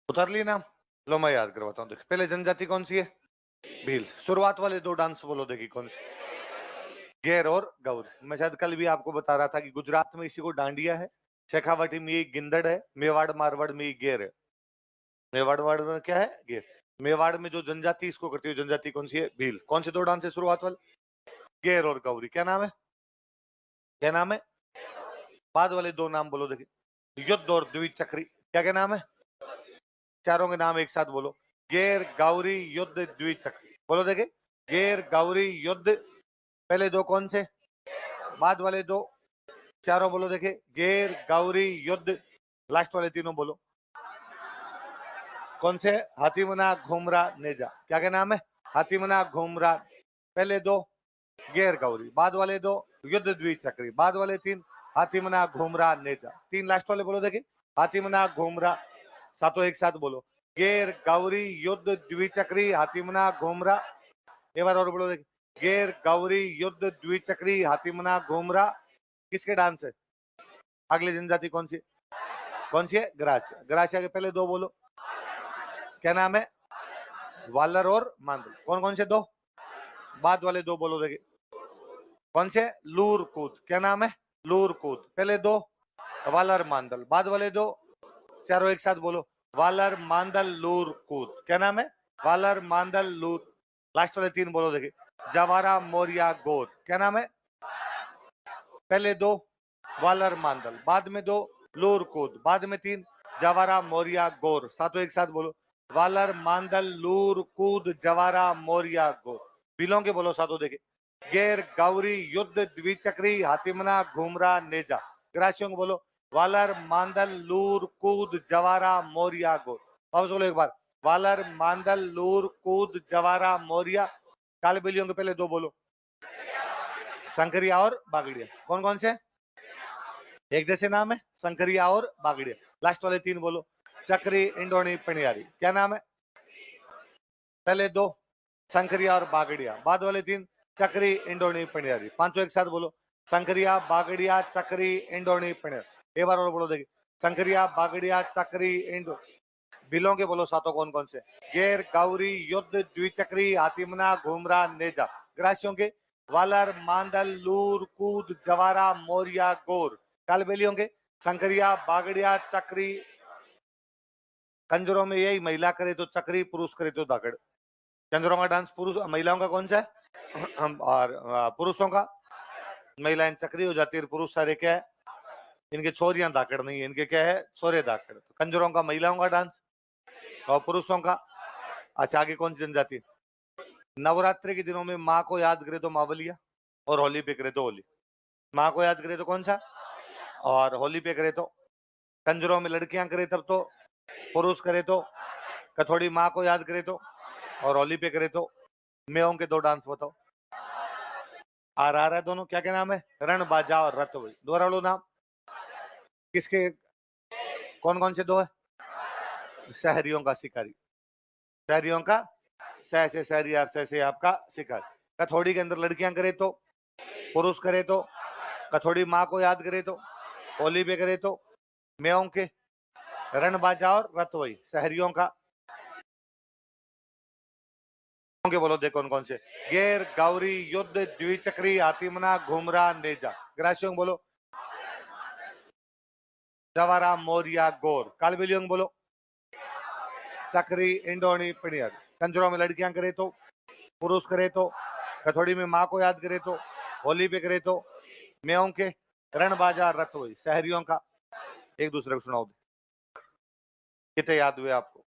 उतार लिए नाम? लो मैं याद करवाता हूँ। देखो पहले जनजाति कौन सी है? भील। शुरुआत वाले दो डांस बोलो, देखिए कौन सी? गेर और गौर। मैं शायद कल भी आपको बता रहा था कि गुजरात में इसी को डांडिया है, शेखावटी में ये गिंदड़ है, मेवाड़ मारवाड़ में ये गेर है। मेवाड़ में क्या है? गेर। मेवाड़ में जो जनजाति इसको करती है, जनजाति कौन सी है? भील। कौन से दो डांस है शुरुआत वाले? गेर और गौरी। क्या नाम है? क्या नाम है? बाद वाले दो नाम बोलो देखिए। युद्ध और द्विचक्री। क्या क्या नाम है? चारों के नाम एक साथ बोलो। गेर, गौरी, युद्ध, द्विचक्री। बोलो देखिए। गेर, गौरी, युद्ध। पहले दो कौन से? बाद वाले दो। चारों बोलो देखिए। गेर, गौरी, युद्ध। लास्ट वाले तीनों बोलो। कौन से? हाथीमना, घुमरा, नेजा। क्या क्या नाम है? हाथीमना, घुमरा। पहले दो गेर गौरी, बाद वाले दो युद्ध द्विचक्री, बाद वाले तीन हाथीमना, घुमरा, नेजा। तीन लास्ट वाले बोलो देखिए। हाथीमना, घुमरा। सातों एक साथ बोलो। गेर, गौरी, युद्ध, द्विचक्री, हाथीमना, घुमरा। एक बार और बोलो देखिए। गेर, गौरी, युद्ध, द्विचक्री, हाथीमना, घुमरा। किसके डांस है? अगली जनजाति कौन सी? कौन सी है? ग्रासिया। ग्रासिया के पहले दो बोलो। क्या नाम है? वालर और मांडल। कौन कौन से दो? बाद वाले दो बोलो देखिए। कौन से? लूर कूद। क्या नाम है? लूर कूद। पहले दो वालर मांडल, बाद वाले दो। चारों एक साथ बोलो। वालर मांडल लूर कूद। क्या नाम है? वालर मांडल लूर। लास्ट वाले तीन बोलो देखिए। जवारा, मोरिया, गोर। क्या नाम है? पहले दो वालर मांडल, बाद में दो लूर कूद, बाद में तीन जवारा, मोरिया, गोर। सातों एक साथ बोलो। वालर मांडल लूर कूद जवारा, मोरिया, गोर। बिलों के बोलो सातों देखे। गेर, गौरी, युद्ध, द्विचक्री, हातिमना, घुमरा, नेजा। ग्रासियों को बोलो। वालर मांडल लूर कूद जवारा, मोरिया, गोर। वापस बोलो एक बार। वालर मांडल लूर कूद जवारा, मोरिया। काले बिलियों के पहले दो बोलो। शंकरिया और बागड़िया। कौन कौन से? एक जैसे नाम है, शंकरिया और बागड़िया। लास्ट वाले तीन बोलो। चक्री, इंडोनी, पनियारी। क्या नाम है? पहले दो शंकरिया और बागड़िया, बाद वाले तीन चक्री, इंडोनी, पनियारी। पांचों एक साथ बोलो। शंकरिया, बागड़िया, चक्री, इंडोनी, पनियारी। एक बार और बोलो देखिए। शंकरिया, बागड़िया, चक्री, इंडो। बिलों के बोलो सातों कौन कौन से? गेर, गौरी, युद्ध, द्विचक्री, हातिमना, घुमरा, नेजा। ग्रासियों के वालर, मांडल, लूर, कूद, जवारा, मोरिया, गोर। कालबेलियों के शंकरिया, बागड़िया, चक्री। कंजरों में यही, महिला करे तो चक्री, पुरुष करे तो दाकड़। कंजरों का डांस पुरुष, महिलाओं का कौन सा है? और पुरुषों का महिलाएं चक्री हो जाती है, पुरुष सारे क्या है? इनके छोरियां दाकड़ नहीं है, इनके क्या है? छोरे दाकड़। तो कंजरों का महिलाओं का डांस और पुरुषों का। अच्छा आगे कौन सी जनजाति? नवरात्रि के दिनों में माँ को याद करे तो मावलिया, और होली पे करे तो होली। माँ को याद करे तो कौन सा? और होली पे करे तो। कंजरों में लड़कियां करे तब तो, पुरुष करे तो। कथोड़ी माँ को याद करे तो, और होली पे करे तो। मेहों के दो डांस बताओ। आ रहा है दोनों। क्या क्या नाम है? रण बाजा और रतवई। दोहरा लो नाम। किसके? कौन कौन से दो है? शहरियों का शिकारी। शहरियों का सह से शहरी, और सह से आपका शिकारी। कथोड़ी के अंदर लड़कियां करे तो, पुरुष करे तो। कथोड़ी माँ को याद करे तो, होली पे करे तो। मेहों के रण बाजा और रतवई शहरियों का। के बोलो दे कौन कौन से? गेर, गौरी, युद्ध, द्विचक्री, हातिमना, घुमरा, नेजा। ग्रासियों बोलो। जवारा, मोरिया, गोर। कालबेलियों बोलो। चक्री, इंडोनी, पिनियर। कंजरों में लड़कियां करे तो, पुरुष करे तो। कथोड़ी में माँ को याद करे तो, होली पे करे तो। मेहों के रण बाजा, रतवई शहरियों का। एक दूसरे को सुनाओ। कितने याद हुए आपको?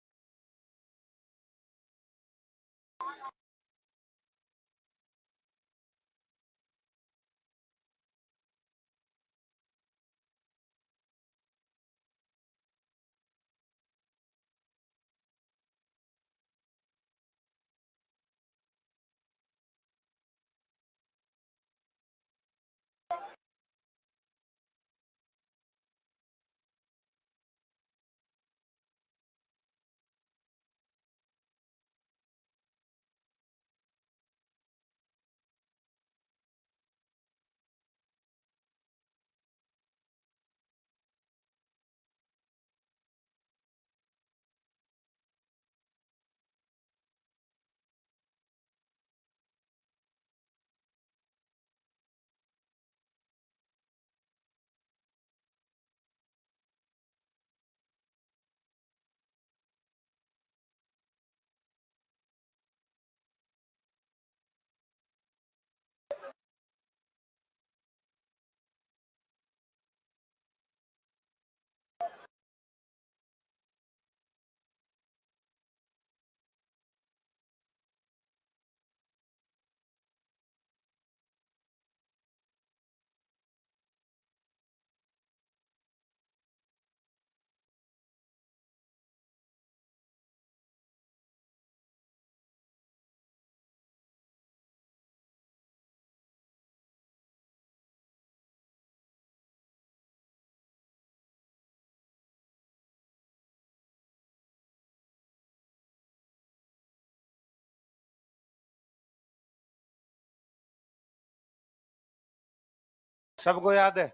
सबको याद है?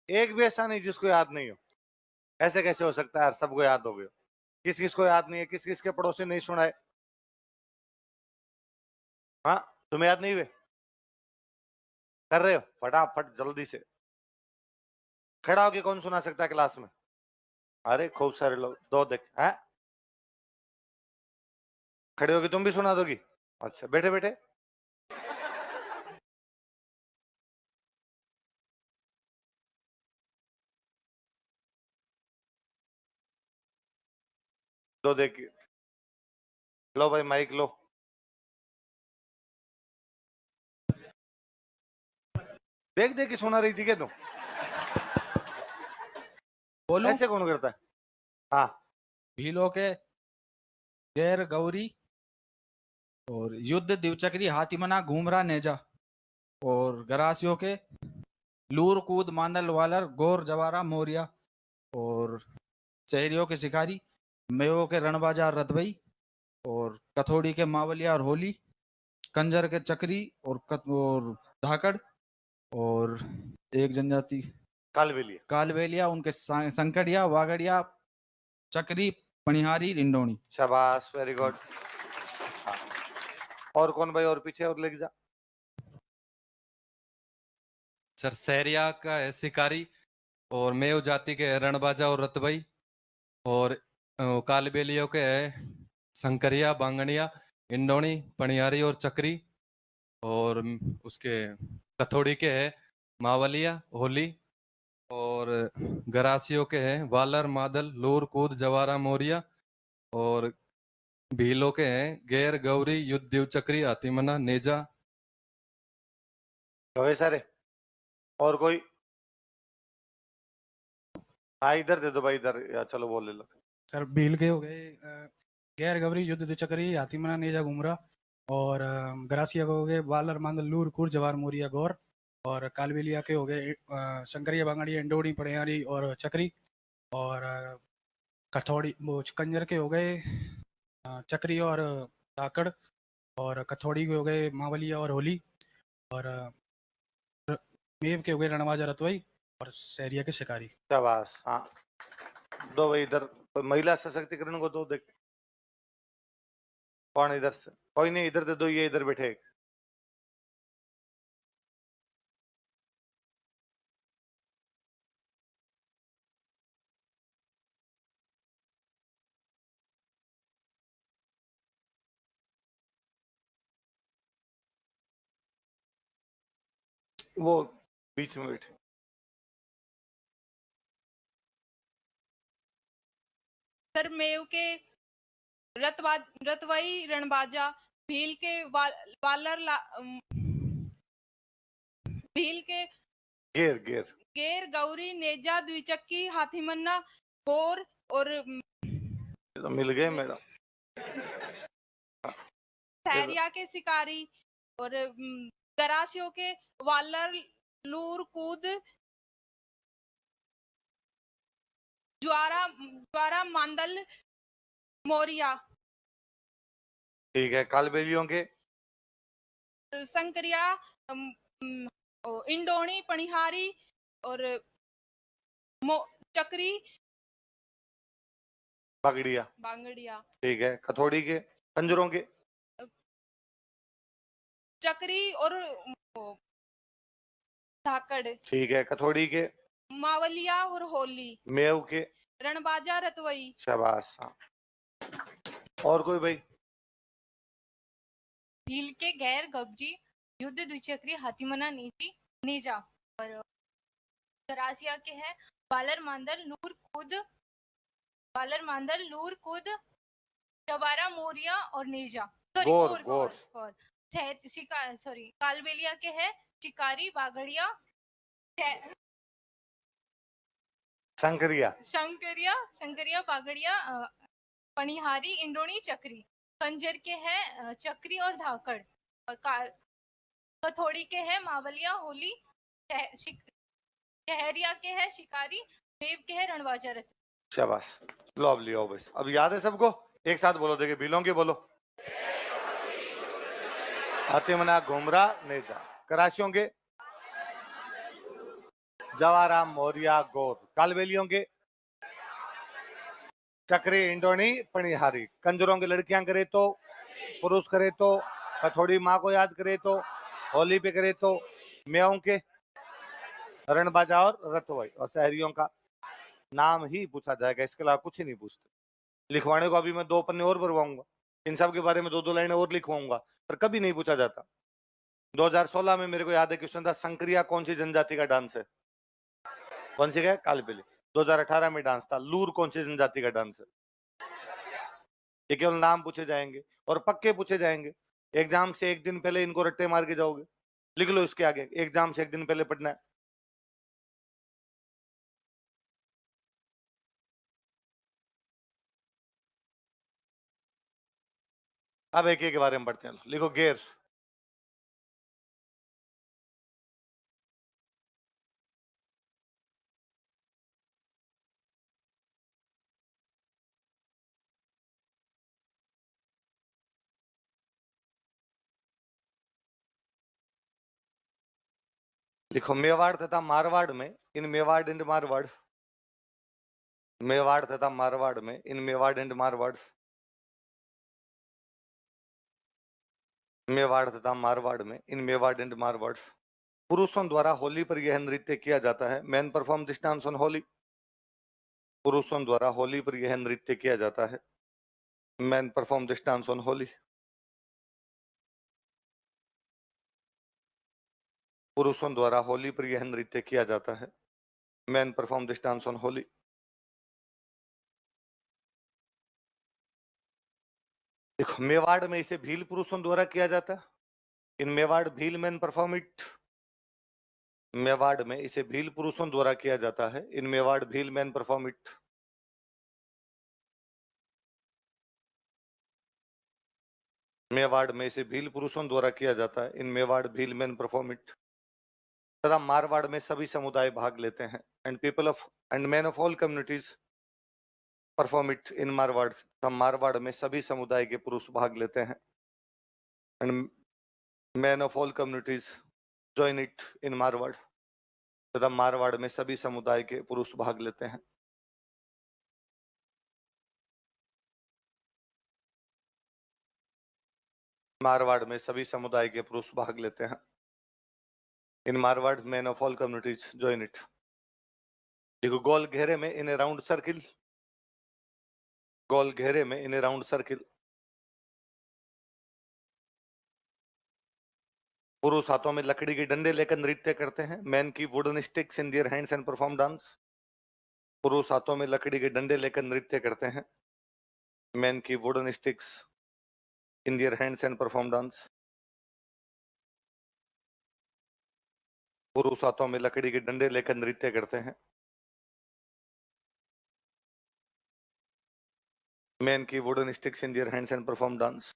एक भी ऐसा नहीं जिसको याद नहीं हो। ऐसे कैसे हो सकता है यार, सबको याद हो गया। किस किस को याद नहीं है? किस किस के पड़ोसी नहीं सुना है? हाँ, तुम्हें याद नहीं हुए? कर रहे हो फटाफट जल्दी से। खड़ा होके कौन सुना सकता है क्लास में? अरे खूब सारे लोग, दो देख हैं। खड़े होके तुम भी सुना दोगी? अच्छा, बैठे बैठे। दो देख। लो भाई माइक लो। देख देख के सुना रही थी क्या तुम? बोलूं? ऐसे कौन करता है? हाँ। भीलों के गैर गौरी और युद्ध द्विचक्री हाथीमना घूमरा नेजा, और गरासियों के लूर कूद मांदल वालर गोर जवारा मोरिया, और शहरियों के शिकारी मेवों के रणबाजा रतबई, और कथोड़ी के मावलिया और होली, कंजर के चक्री और धाकड़, और एक जनजाति कालबेलिया। कालबेलिया, उनके संकड़िया वागड़िया चक्री पनिहारी रिंडोनी। शाबाश, वेरी गुड। हाँ। और कौन भाई? और पीछे और लेके जा। सर सहरिया का है शिकारी, और मेव जाति के है रणबाजा और रतबई, और कालबेलियों के है शंकरिया बांगड़िया इंडोनी पनियारी और चक्री, और उसके कथोड़ी के है मावलिया होली, और गरासियों के हैं वालर मादल लूर कूद जवारा मोरिया, और भीलों के हैं गैर गौरी युद्ध दिवचक्री हाथीमना नेजा। हो गए सारे? और कोई? हाँ, इधर दे दो भाई, इधर या चलो बोल ले लो। सर भील के हो गए गैर गवरी युद्ध द्विचक्री हाथीमना नेजा घुमरा, और गरासिया के हो गए वालर मांदल लूर कुर जवार मोरिया गौर, और कालबेलिया के हो गए शंकरिया बांगड़िया इंडोड़ी पड़ियारी और चक्री, और कथौड़ी वो कंजर के हो गए चक्री और धाकड़, और कथौड़ी के हो गए मावलिया और होली, और मेव के हो गए रणवाजा रतवई, और सहरिया के शिकारी। शाबाश। हाँ, दो भाई इधर। कोई महिला सशक्तिकरण को दो देख। कौन इधर से? कोई नहीं, इधर दे दो, ये इधर बैठे एक। वो बीच में बैठे। सर मेव के रतवई रणबाजा, भील के भील के गेर गेर गेर गौरी नेजा द्विचक्की हाथीमन्ना गोर, और तो मिल गए मैडम। सहरिया के शिकारी, और गरासियों के वालर लूर कूद ज्वारा मांदल मोरिया, ठीक है। कालबेलियों के संकरिया इंडोनी पनिहारी और चक्री बांगड़िया। ठीक है। कथौड़ी के कंजरों के चक्री और धाकड़। ठीक है। कथौड़ी के मावलिया और होली। मेव के रणबाजा रतवई। शाबाश। हाँ। और कोई भाई? भील के गैर गबरी युद्ध द्विचक्री हाथीमना नेजा, और गरासिया के है बालर मांदल लूर कूद जवारा मोरिया और नेजा, गोर गोर। कालबेलिया के है शिकारी बागड़िया शंकरिया बागड़िया पनिहारी इंडोनी चक्री, कंजर के है चक्री और धाकड़, और कथोड़ी के है मावलिया होली, शहरिया के है शिकारी, मेव के है रणबाजा रथ। शाबाश, लो अब लियो बस। अब याद है सबको? एक साथ बोलो, देखिए भीलों के बोलो। हाथीमना घुमरा नेजा। करासियों के जवाराम मौर्य गौर। कालबेलियों के चक्री इंडोनी पणिहारी। कंजरों की लड़कियां करे तो, पुरुष करे तो, हथौड़ी माँ को याद करे तो, होली पे करे तो, म्याऊं के रणबाजा और रतवई। और शहरियों का नाम ही पूछा जाएगा, इसके अलावा कुछ ही नहीं पूछते। लिखवाने को अभी मैं 2 पन्ने और भरवाऊंगा, इन सब के बारे में 2-2 लाइनें और लिखवाऊंगा, पर कभी नहीं पूछा जाता। 2016 में मेरे को याद है क्वेश्चन था, संक्रिया कौन सी जनजाति का डांस है? कौन सी का? कालबेली। 2018 में डांस था, लूर कौन सी जनजाति का डांस है? ये केवल नाम पूछे जाएंगे और पक्के पूछे जाएंगे। एग्जाम से एक दिन पहले इनको रट्टे मार के जाओगे, लिख लो इसके आगे, एग्जाम से एक दिन पहले पढ़ना है। अब एक एक के बारे में पढ़ते हैं। लिखो गेर। लिखो मेवाड़ तथा मारवाड़ में, इन मेवाड़ एंड मारवाड़, मेवाड़ तथा मारवाड़ में, इन मेवाड़ एंड मारवाड़, मेवाड़ तथा मारवाड़ में, इन मेवाड़ एंड मारवाड़, पुरुषों द्वारा होली पर यह नृत्य किया जाता है। Man perform this dance on Holi. पुरुषों द्वारा होली पर यह नृत्य किया जाता है। Man perform this dance on Holi. पुरुषों द्वारा होली पर यह नृत्य किया जाता है। Man perform this dance on Holi. देखो मेवाड़ में इसे भील पुरुषों द्वारा किया जाता है। In Mewar Bhil man perform it. Mewar में इसे भील पुरुषों द्वारा किया जाता है। In Mewar Bhil man perform it. Mewar में इसे भील पुरुषों द्वारा किया जाता है। In Mewar Bhil man perform it. तथा मारवाड़ में सभी समुदाय भाग लेते हैं। And people of and man of all communities perform it in Marwar. तथा मारवाड़ में सभी समुदाय के पुरुष भाग लेते हैं। And man of all communities join it in Marwar. तथा मारवाड़ में सभी समुदाय के पुरुष भाग लेते हैं। मारवाड़ में सभी समुदाय के पुरुष भाग लेते हैं। In Marwar man of all communities join it. देखो गोल घेरे में, इन ए राउंड सर्किल। गोल घेरे में, इन ए राउंड सर्किल। पुरुष हाथों में लकड़ी के डंडे लेकर नृत्य करते हैं। मैन की wooden sticks in their hands and perform dance. पुरुष हाथों में लकड़ी के डंडे लेकर नृत्य करते हैं। मैन की wooden sticks in their hands and perform dance. पुरुष हाथों में लकड़ी के डंडे लेकर नृत्य करते हैं। मैन की wooden sticks in their hands and perform dance.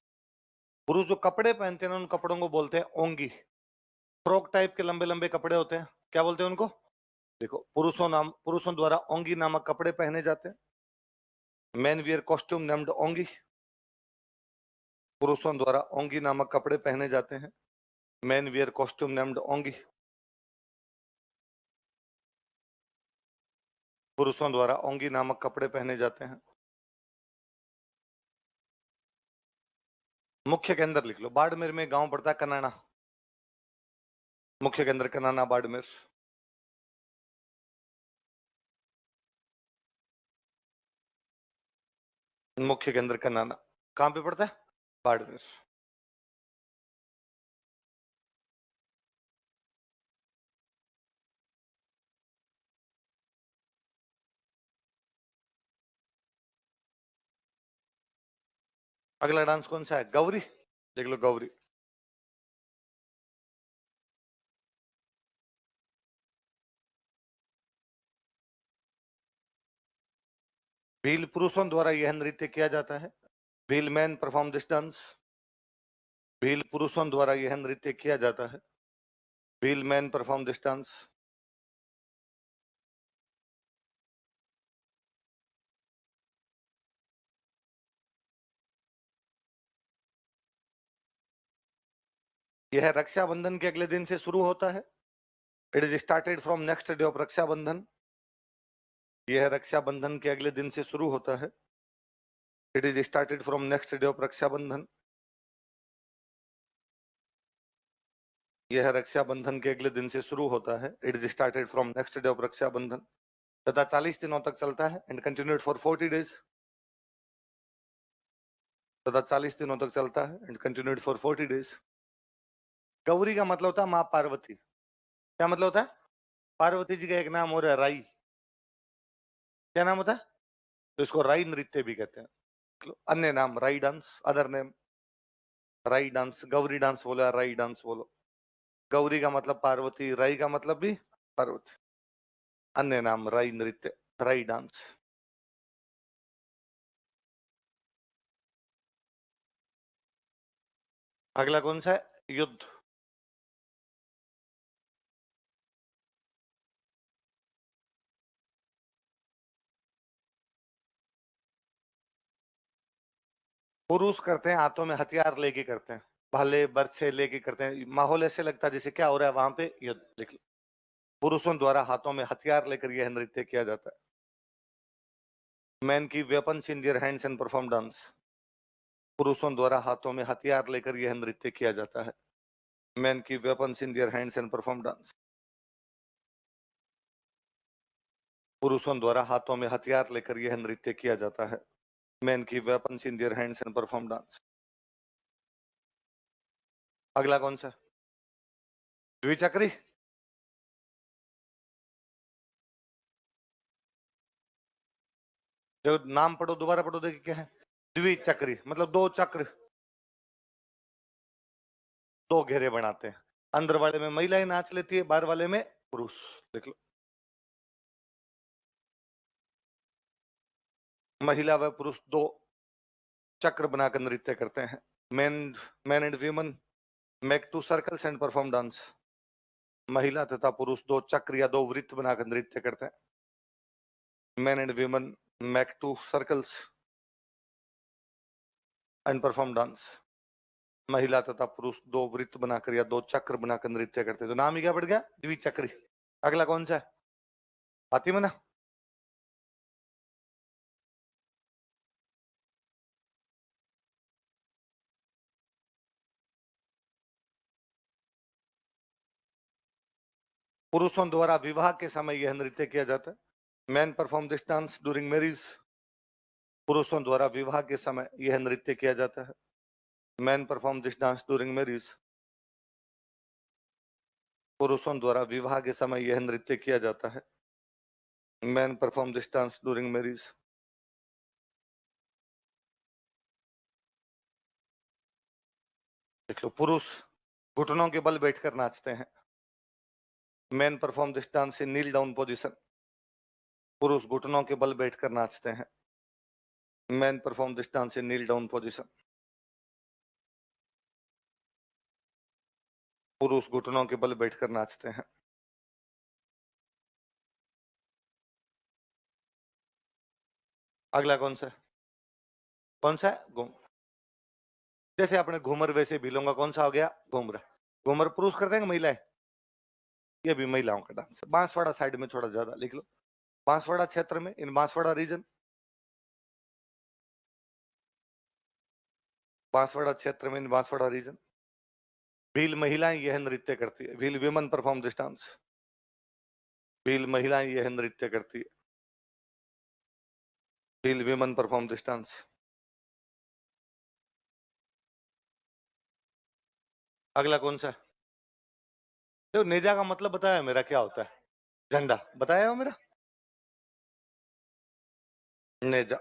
पुरुष जो कपड़े पहनते हैं उन कपड़ों को बोलते हैं ओंगी। फ्रॉक टाइप के लंबे लंबे कपड़े होते हैं, क्या बोलते हैं उनको? देखो पुरुषों द्वारा ओंगी नामक कपड़े पहने जाते हैं। Man wear costume named ongi. पुरुषों द्वारा ओंगी नामक कपड़े पहने जाते हैं। Man wear costume named ongi. पुरुषों द्वारा ओंगी नामक कपड़े पहने जाते हैं। मुख्य के अंदर लिख लो, बाड़मेर में गांव पड़ता है कनाना। मुख्य के अंदर कनाना बाड़मेर। मुख्य के अंदर कनाना कहां पे पड़ता है? बाड़मेर। अगला डांस कौन सा है? गौरी। देख लो गौरी। भील पुरुषों द्वारा यह नृत्य किया जाता है। Bhil man perform this dance. Bhil पुरुषों द्वारा यह नृत्य किया जाता है। Bhil man perform this dance. यह रक्षाबंधन के अगले दिन से शुरू होता है। It is started from next day of Rakshabandhan. यह रक्षाबंधन के अगले दिन से शुरू होता है। It is started from next day of Rakshabandhan. यह रक्षाबंधन के अगले दिन से शुरू होता है। It is started from next day of Rakshabandhan तथा 40 दिनों तक चलता है एंड कंटिन्यूड फॉर 40 डेज। तथा 40 दिनों तक चलता है and continued for 40 days. Gauri का मतलब होता है माँ पार्वती। क्या मतलब होता है? पार्वती जी का एक नाम और है राई। क्या नाम होता है? तो इसको राई नृत्य भी कहते हैं। अन्य नाम राई डांस, अदर नेम राई डांस। गौरी डांस बोलो या राई डांस बोलो। गौरी का मतलब पार्वती, राई का मतलब भी पार्वती। अन्य नाम राई नृत्य, राई डांस। अगला कौन सा है? युद्ध। पुरुष करते हैं हाथों में हथियार लेके करते हैं, भाले बर्छे लेके करते हैं। माहौल ऐसे लगता है जैसे क्या हो रहा है वहां पे, युद्ध। देख लो, पुरुषों द्वारा हाथों में हथियार लेकर यह नृत्य किया जाता है। मैन की weapons in their hands and perform dance. पुरुषों द्वारा हाथों में हथियार लेकर यह नृत्य किया जाता है। मैन की weapons in their hands and perform dance. पुरुषों द्वारा हाथों में हथियार लेकर यह नृत्य किया जाता है। मैन की weapons in their hands and perform dance. अगला कौन सा? द्विचक्री। जो नाम पढ़ो, दोबारा पढ़ो, देखिए क्या है। द्विचक्री मतलब दो चक्र, दो घेरे बनाते हैं। अंदर वाले में महिलाएं नाच लेती है, बाहर वाले में पुरुष। देख लो, महिला व पुरुष दो चक्र बनाकर नृत्य करते हैं। Man and women make 2 circles and perform dance. महिला तथा पुरुष दो चक्र या दो वृत्त बनाकर नृत्य करते हैं। Man and women make 2 circles and perform dance. महिला तथा पुरुष दो वृत्त बनाकर या दो चक्र बनाकर नृत्य करते हैं। तो नाम ही क्या पड़ गया? द्विचक्री। अगला कौन सा है? हाथी मना। पुरुषों द्वारा विवाह के समय यह नृत्य किया जाता है। Man perform this dance during marriage. पुरुषों द्वारा विवाह के समय यह नृत्य किया जाता है। Man perform this dance during marriage. पुरुषों द्वारा विवाह के समय यह नृत्य किया जाता है। Man perform this dance during marriage. देख लो, पुरुष घुटनों के बल बैठकर नाचते हैं। Man perform this dance in kneel down position. पुरुष घुटनों के बल बैठकर नाचते हैं। Man perform this dance in kneel down position. पुरुष घुटनों के बल बैठकर नाचते हैं। अगला कौन सा है? कौन सा है? घूम। जैसे आपने घूमर वैसे भीलों कौन सा हो गया? घूमर। घूमर पुरुष करते हैं कि महिलाएं? ये भी महिलाओं का डांस है। बांसवाड़ा साइड में थोड़ा ज्यादा लिख लो। बांसवाड़ा क्षेत्र में, इन बांसवाड़ा रीजन, बांसवाड़ा क्षेत्र में, इन बांसवाड़ा रीजन भील महिलाएं यह नृत्य करती है। Bhil women perform this dance. Bhil महिलाएं यह नृत्य करती है। Bhil women perform this dance. अगला कौन सा है? तो नेजा का मतलब बताया मेरा क्या होता है? झंडा बताया हो मेरा। नेजा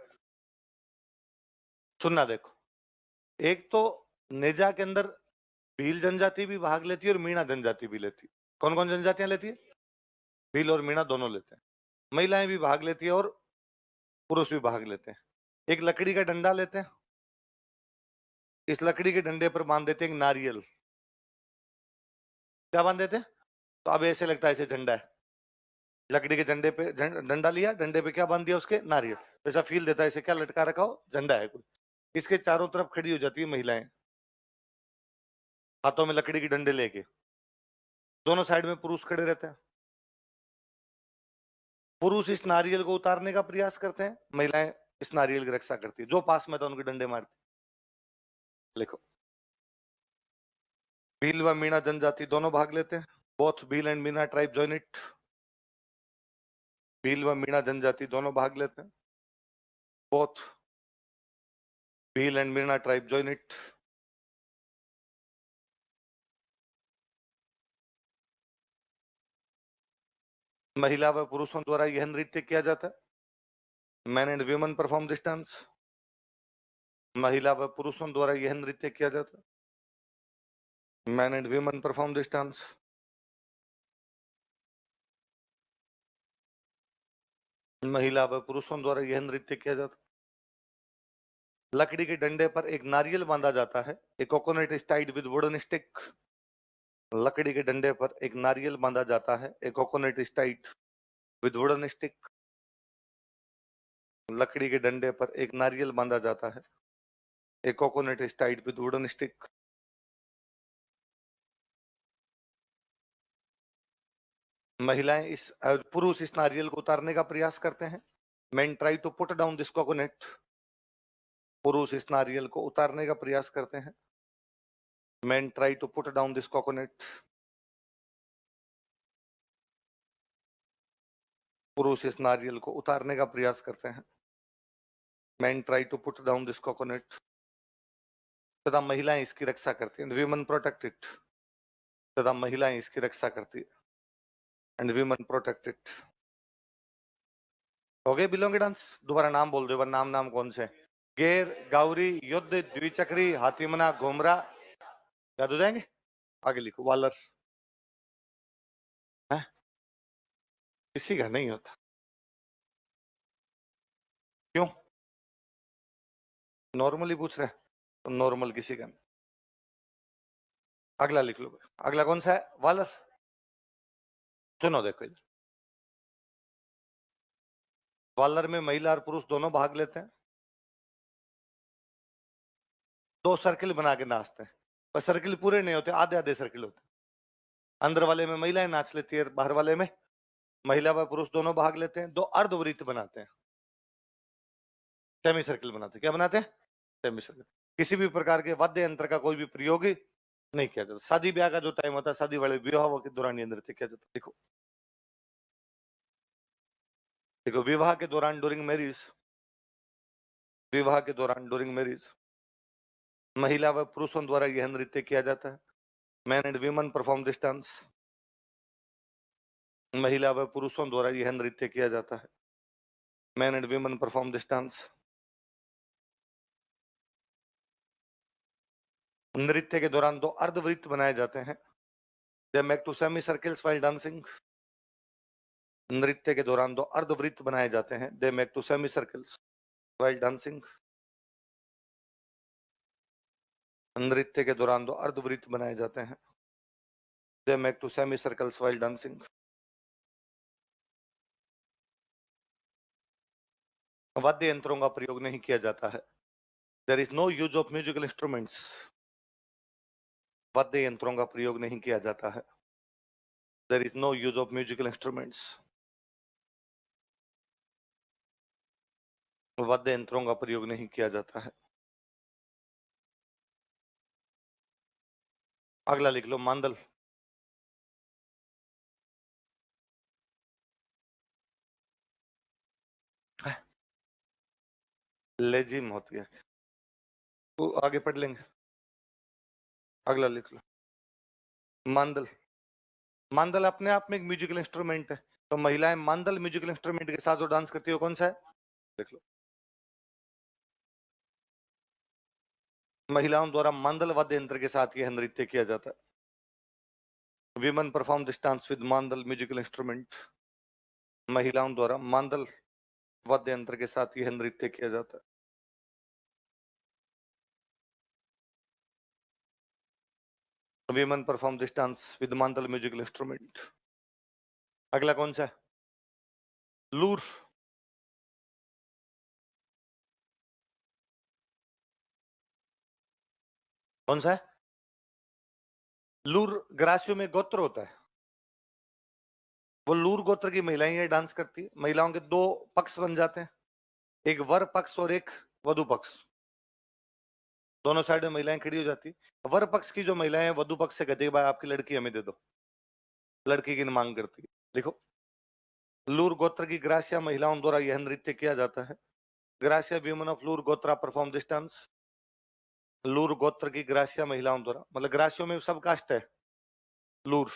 सुनना, देखो, एक तो नेजा के अंदर भील जनजाति भी भाग लेती है और मीणा जनजाति भी लेती है। कौन कौन जनजातियां लेती है? भील और मीणा दोनों लेते हैं। महिलाएं भी भाग लेती है और पुरुष भी भाग लेते हैं। एक लकड़ी का डंडा लेते हैं, इस लकड़ी के डंडे पर बांध देते हैं एक नारियल। क्या बांध देते हैं? तो अब ऐसे लगता है ऐसे झंडा है। लकड़ी के झंडे पे डंडा लिया, डंडे पे क्या बांध दिया? उसके नारियल। ऐसा फील देता है, ऐसे क्या लटका रखा हो? झंडा है कोई। इसके चारों तरफ खड़ी हो जाती है महिलाएं, हाथों में लकड़ी की डंडे लेके। दोनों साइड में पुरुष खड़े रहते हैं। पुरुष इस नारियल को उतारने का प्रयास करते हैं, महिलाएं इस नारियल की रक्षा करती है। जो पास में था उनके डंडे मारती। लिखो, भील व मीणा जनजाति दोनों भाग लेते हैं। Both Bhil and Meena tribe join it. Bhil व मीणा जनजाति दोनों भाग लेते हैं। Both Bhil and Meena tribe join it. महिला व पुरुषों द्वारा यह नृत्य किया जाता है। Man and women perform this dance. महिला व पुरुषों द्वारा यह नृत्य किया जाता है। Man and women perform this dance. महिला व पुरुषों द्वारा यह नृत्य किया जाता है। लकड़ी के डंडे पर एक नारियल बांधा जाता है। A coconut is tied with wooden stick. लकड़ी के डंडे पर एक नारियल बांधा जाता है। A coconut is tied with wooden stick. लकड़ी के डंडे पर एक नारियल बांधा जाता है। A coconut is tied with wooden stick. महिलाएं इस पुरुष इस नारियल को उतारने का प्रयास करते हैं। Men try to put down this coconut. पुरुष इस नारियल को उतारने का प्रयास करते हैं। Men try to put down this coconut. पुरुष इस नारियल को उतारने का प्रयास करते हैं। Men try to put down this coconut. तथा महिलाएं इसकी रक्षा करती हैं। Women protect it. तथा महिलाएं इसकी रक्षा करती है। And women protect it. हो गए बिलों के डांस? दोबारा नाम बोल दो। नाम नाम कौन से? गेर, गौरी, युद्ध, द्विचक्री, हाथीमना, घुमरा। याद हो जाएंगे? आगे लिखो, वालर। है? किसी का नहीं होता। क्यों? नॉर्मली पूछ रहे हैं तो नॉर्मल किसी का नहीं। अगला लिख लो। अगला कौन सा है? वालर। सुनो देखो इधर। वालर में महिला और पुरुष दोनों भाग लेते हैं। दो सर्किल बना के नाचते हैं, पर सर्किल पूरे नहीं होते, आधे आधे सर्किल होते हैं। अंदर वाले में महिलाएं नाच लेती है, बाहर वाले में महिला व पुरुष दोनों भाग लेते हैं। दो अर्धवृत्त बनाते हैं, सेमी सर्किल बनाते हैं। क्या बनाते हैं? Semi circle. किसी भी प्रकार के वाद्य यंत्र का कोई भी प्रयोग नहीं किया जाता। शादी ब्याह का जो टाइम होता है, शादी वाले विवाह के दौरान ये नृत्य किया जाता है। देखो देखो, विवाह के दौरान ड्यूरिंग मैरिज, विवाह के दौरान ड्यूरिंग मैरिज महिला व पुरुषों द्वारा यह नृत्य किया जाता है। Man and women perform this dance. महिला व पुरुषों द्वारा यह नृत्य किया जाता है। Man and women perform this dance. नृत्य के दौरान दो अर्धवृत्त बनाए जाते हैं। They make two semi circles while dancing. नृत्य के दौरान दो अर्धवृत्त बनाए जाते हैं। They make two semi circles while dancing. नृत्य के दौरान दो अर्धवृत्त बनाए जाते हैं। They make two semi circles while dancing. वाद्य यंत्रों का प्रयोग नहीं किया जाता है। There is no use of musical instruments. वाद्य यंत्रों का प्रयोग नहीं किया जाता है। There is no use of musical instruments. वाद्य यंत्रों का प्रयोग नहीं किया जाता है। अगला लिख लो, मांदल। लेजिम होती है, तो आगे पढ़ लेंगे। अगला लिख लो, मांदल। मांदल अपने आप में एक म्यूजिकल इंस्ट्रूमेंट है। तो महिलाएं मांदल म्यूजिकल इंस्ट्रूमेंट के साथ जो डांस करती है, कौन सा है? देख लो। महिलाओं द्वारा मांदल वाद्य यंत्र के साथ यह नृत्य किया जाता है। Women perform this dance with mandal musical instrument. महिलाओं द्वारा मांदल वाद्य यंत्र के साथ यह नृत्य किया जाता है। Women perform this dance with mandal musical instrument. अगला कौन सा है? लूर। कौन सा है? लूर ग्रासियों में गोत्र होता है। वो लूर गोत्र की महिलाएं ये डांस करती है। महिलाओं के दो पक्ष बन जाते हैं, एक वर पक्ष और एक वधु पक्ष। दोनों साइड में महिलाएं खड़ी हो जाती। वर पक्ष की जो महिलाएं हैं वधु पक्ष से कहती है भाई आपकी लड़की हमें दे दो, लड़की की मांग करती है। देखो, लूर गोत्र की ग्रासिया महिलाओं द्वारा यह नृत्य किया जाता है। ग्रासिया वीमेन ऑफ लूर गोत्रा परफॉर्म दिस डांस। लूर गोत्र की ग्रासिया महिलाओं द्वारा, मतलब ग्रासियों में सब कास्ट है। लूर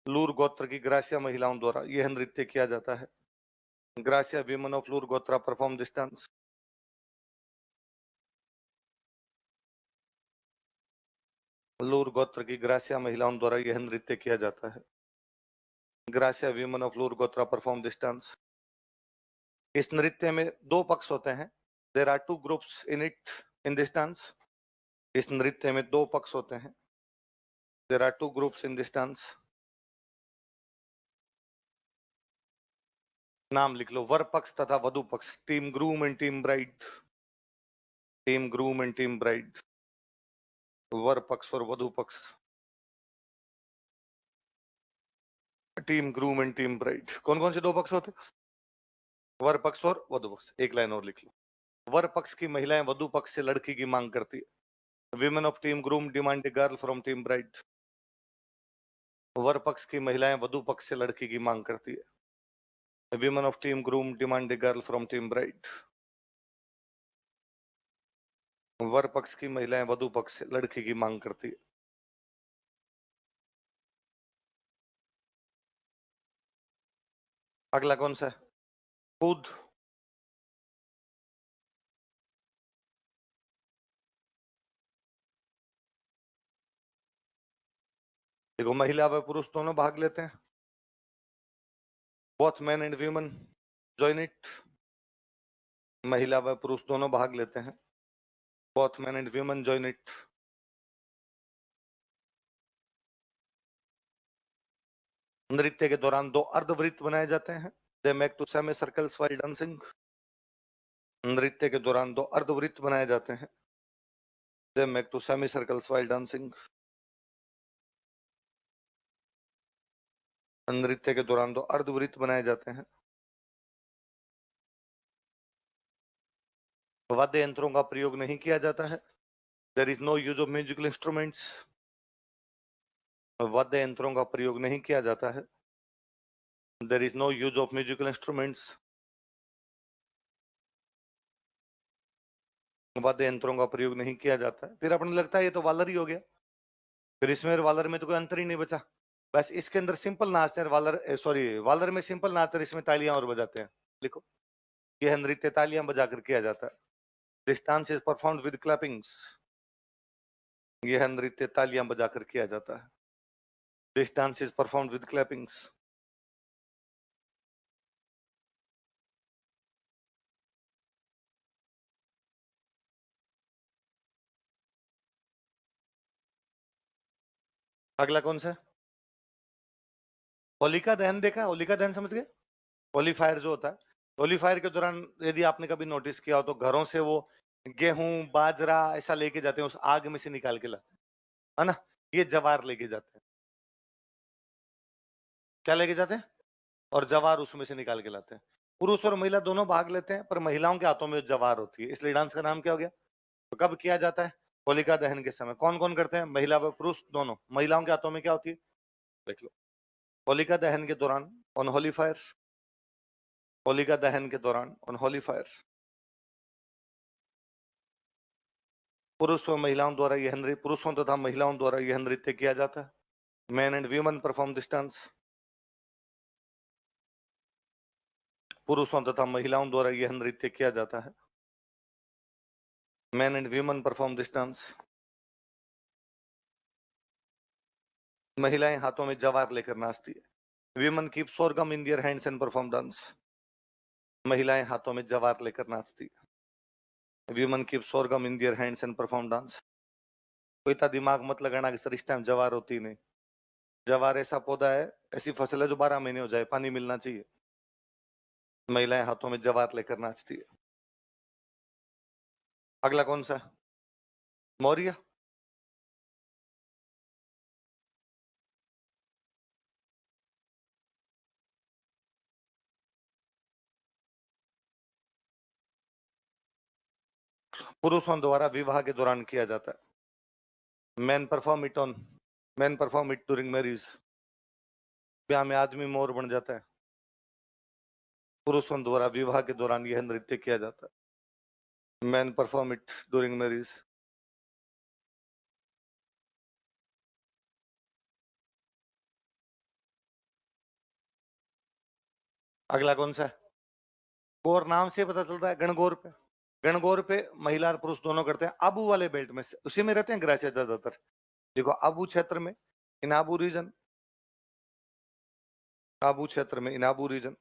लूर गोत्र की ग्रासिया महिलाओं द्वारा यह नृत्य किया जाता है। ग्रासिया वीमेन ऑफ लूर गोत्रा परफॉर्म दिस डांस। लूर गोत्र की ग्रासिया महिलाओं द्वारा यह नृत्य किया जाता है। ग्रासिया वीमेन ऑफ लूर गोत्रा परफॉर्म दिस डांस। इस नृत्य में दो पक्ष होते हैं। There are two groups in it in this dance. इस नृत्य में दो पक्ष होते हैं। There are two groups in this dance. नाम लिख लो, वर पक्ष तथा वधु पक्ष। Team groom and team bride. Team groom and team bride. वर पक्ष और वधु पक्ष। Team groom and team bride. कौन कौन से दो पक्ष होते? वर पक्ष और वधु पक्ष। एक लाइन और लिख लो। वर पक्ष की महिलाएं वधु पक्ष से लड़की की मांग करती है। Women of team groom demand a girl from team bride. वर पक्ष की महिलाएं वधु पक्ष से लड़की की मांग करती है। Women of team groom demand a girl from team bride. वर पक्ष की महिलाएं वधु पक्ष से लड़की की मांग करती है। अगला कौन सा है? कूद। देखो, महिला व पुरुष दोनों भाग लेते हैं। Both man and women join it. महिला व पुरुष दोनों भाग लेते हैं। Both man and women join it. नृत्य के दौरान दो अर्धवृत्त बनाए जाते हैं। They make two semi circles while dancing. नृत्य के दौरान दो अर्धवृत्त बनाए जाते हैं। They make two semi circles while dancing. नृत्य के दौरान दो अर्धवृत्त बनाए जाते हैं। वाद्य यंत्रों का प्रयोग नहीं किया जाता है। There is no use of musical instruments. वाद्य यंत्रों का प्रयोग नहीं किया जाता है। There is no use of musical instruments. वाद्य यंत्रों का प्रयोग नहीं किया जाता है। फिर अपने लगता है ये तो वालर ही हो गया, फिर इसमें और वालर में तो कोई अंतर ही नहीं बचा। बस इसके अंदर सिंपल नाचते हैं। वालर में सिंपल नाचते हैं, इसमें तालियां और बजाते हैं। लिखो, यह नृत्य तालियां बजाकर किया जाता है। This dance is performed with clappings. यह नृत्य तालियां बजाकर किया जाता है। This dance is performed with clappings. अगला कौन सा? होलिका दहन देखा? होलिका दहन समझ गए? होली फायर जो होता है, होली फायर के दौरान यदि आपने कभी नोटिस किया हो तो घरों से वो गेहूं बाजरा ऐसा लेके जाते हैं, उस आग में से निकाल के लाते हैं, है ना? ये जवार लेके जाते हैं। क्या लेके जाते हैं? और जवार उसमें से निकाल के लाते हैं। पुरुष और महिला दोनों भाग लेते हैं, पर महिलाओं के हाथों में जवार होती है, इसलिए डांस का नाम क्या हो गया? तो कब किया जाता है? होलिका दहन के समय। कौन कौन करते हैं? महिला व पुरुष दोनों। महिलाओं के हाथों में क्या होती है? देख लो, होलिका दहन के दौरान ऑन होली फायर। होलिका दहन के दौरान ऑन होली फायर पुरुषों तथा महिलाओं द्वारा यह नृत्य किया जाता है। Man and women perform this dance. पुरुषों तथा महिलाओं द्वारा यह नृत्य किया जाता है। Man and women perform this dance. महिलाएं हाथों में जवार लेकर नाचती है। Women keep sorghum in their hands and perform dance. महिलाएं हाथों में जवार लेकर नाचती है। Women keep sorghum in their hands and perform dance. कोई इतना दिमाग मत लगाना कि सर इस टाइम जवार होती नहीं। जवार ऐसा पौधा है, ऐसी फसल है जो 12 महीने हो जाए, पानी मिलना चाहिए। महिलाएं हाथों में जवार लेकर नाचती है। अगला कौन सा? मौर्य। पुरुषों द्वारा विवाह के दौरान किया जाता है। Man perform it during marriage, ब्याह में आदमी मोर बन जाता है। पुरुषों द्वारा विवाह के दौरान यह नृत्य किया जाता है। Man perform it during marriage. अगला कौन सा है? गौर नाम से पता चलता है। गणगौर पे, गणगौर पे महिला और पुरुष दोनों करते हैं। आबू वाले बेल्ट में उसी में रहते हैं ग्रासिया ज्यादातर। देखो आबू क्षेत्र में, इन आबू रीजन, आबू क्षेत्र में इन आबू रीजन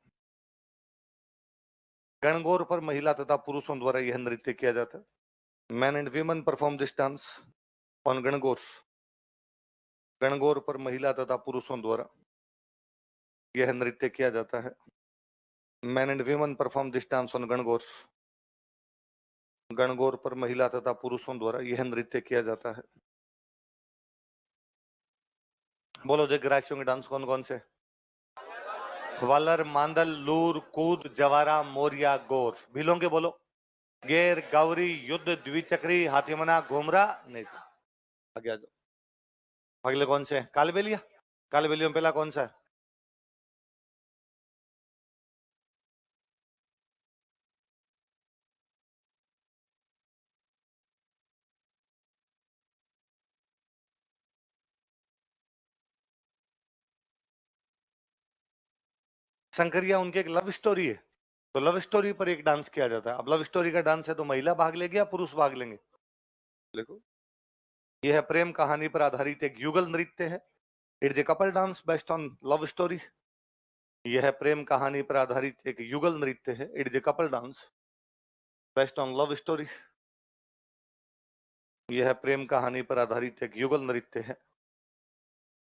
गणगौर पर महिला तथा पुरुषों द्वारा यह नृत्य किया जाता है। Man and women perform this dance on Gangaur. Gangaur पर महिला तथा पुरुषों द्वारा यह नृत्य किया जाता है। Man and women perform this dance on Gangaur. Gangaur पर महिला तथा पुरुषों द्वारा यह नृत्य किया जाता है। बोलो जो ग्रासियों के डांस कौन कौन से? वालर, मांदल, लूर, कूद, जवारा, मोरिया, गौर। भीलों के बोलो। गेर, गौरी, युद्ध, द्विचक्री, हाथीमना, घुमरा, नेजा। आगे आ जाओ। अगले कौन से? कालबेलिया। कालबेलियों में पहला कौन सा है? शंकरिया उनकी एक लव स्टोरी है, तो लव स्टोरी पर एक डांस किया जाता है। अब लव स्टोरी का डांस है तो महिला भाग लेगी या पुरुष भाग लेंगे? देखो, यह प्रेम कहानी पर आधारित एक युगल नृत्य है। It's a couple dance based on love story. यह प्रेम कहानी पर आधारित एक युगल नृत्य है। It's a couple dance based on love story. यह प्रेम कहानी पर आधारित एक युगल नृत्य है।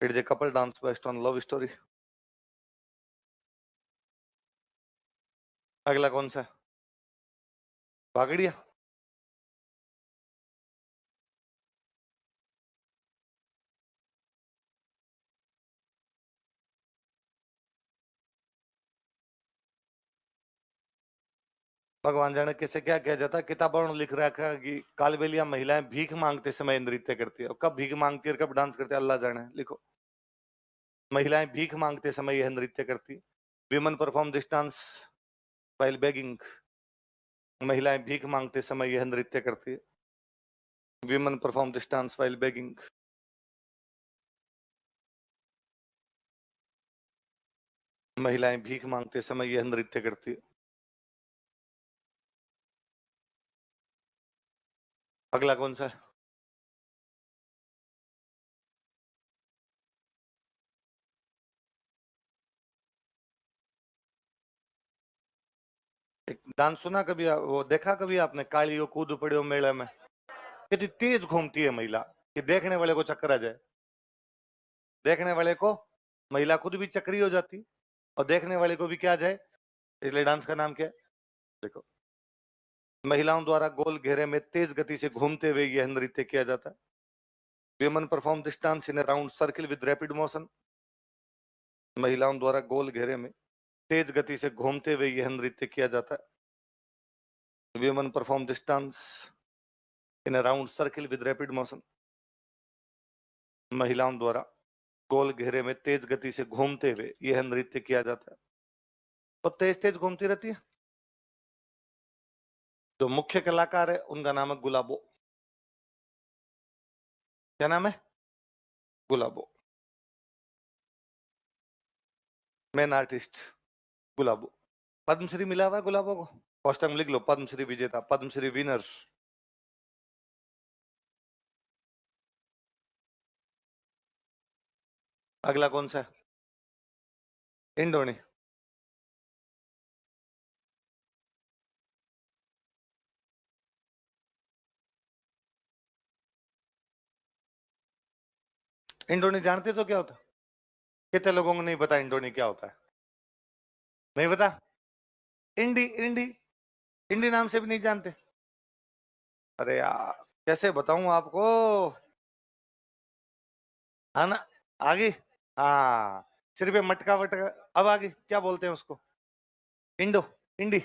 It's a couple dance based on love story. अगला कौन सा है? भागड़िया। भगवान जाने कैसे क्या किया जाता है। किताबों में लिख रखा है कि कालबेलिया महिलाएं भीख मांगते समय नृत्य करती है। और कब भीख मांगती है और कब डांस करती है अल्लाह जाने। लिखो, महिलाएं भीख मांगते समय यह नृत्य करती है। Women perform this dance while begging. महिलाएं भीख मांगते समय यह नृत्य करती है। Women perform this dance while begging. महिलाएं भीख मांगते समय यह नृत्य करती है। अगला कौन सा है? एक डांस सुना कभी? वो देखा कभी आपने? कालियो कूद पड़ियो मेले में। कितनी तेज घूमती है महिला कि देखने वाले को चक्कर आ जाए। देखने वाले को, महिला खुद भी चक्री हो जाती और देखने वाले को भी क्या आ जाए। इसलिए डांस का नाम क्या है? देखो, महिलाओं द्वारा गोल घेरे में तेज गति से घूमते हुए यह नृत्य किया जाता है। Women perform this dance in a round circle with rapid motion. महिलाओं द्वारा गोल घेरे में तेज गति से घूमते हुए यह नृत्य किया जाता है। Women perform this dance in a round circle with rapid motion. महिलाओं द्वारा गोल घेरे में तेज गति से घूमते हुए यह नृत्य किया जाता है। तो तेज तेज घूमती रहती है। जो मुख्य कलाकार है उनका नाम है गुलाबो। क्या नाम है? गुलाबो। मेन आर्टिस्ट गुलाबो। पद्मश्री मिला हुआ है गुलाबो को। पोस्टम लिख लो, पद्मश्री विजेता, पद्मश्री विनर्स। अगला कौन सा है? इंडोनी। इंडोनी जानते तो क्या होता? कितने लोगों को नहीं पता इंडोनी क्या होता है? नहीं पता? इंडी, इंडी, इंडी नाम से भी नहीं जानते? अरे यार, कैसे बताऊं आपको? है ना? आगे, हाँ, सिर पे मटका वटका। अब आगे क्या बोलते हैं उसको? इंडो, इंडी।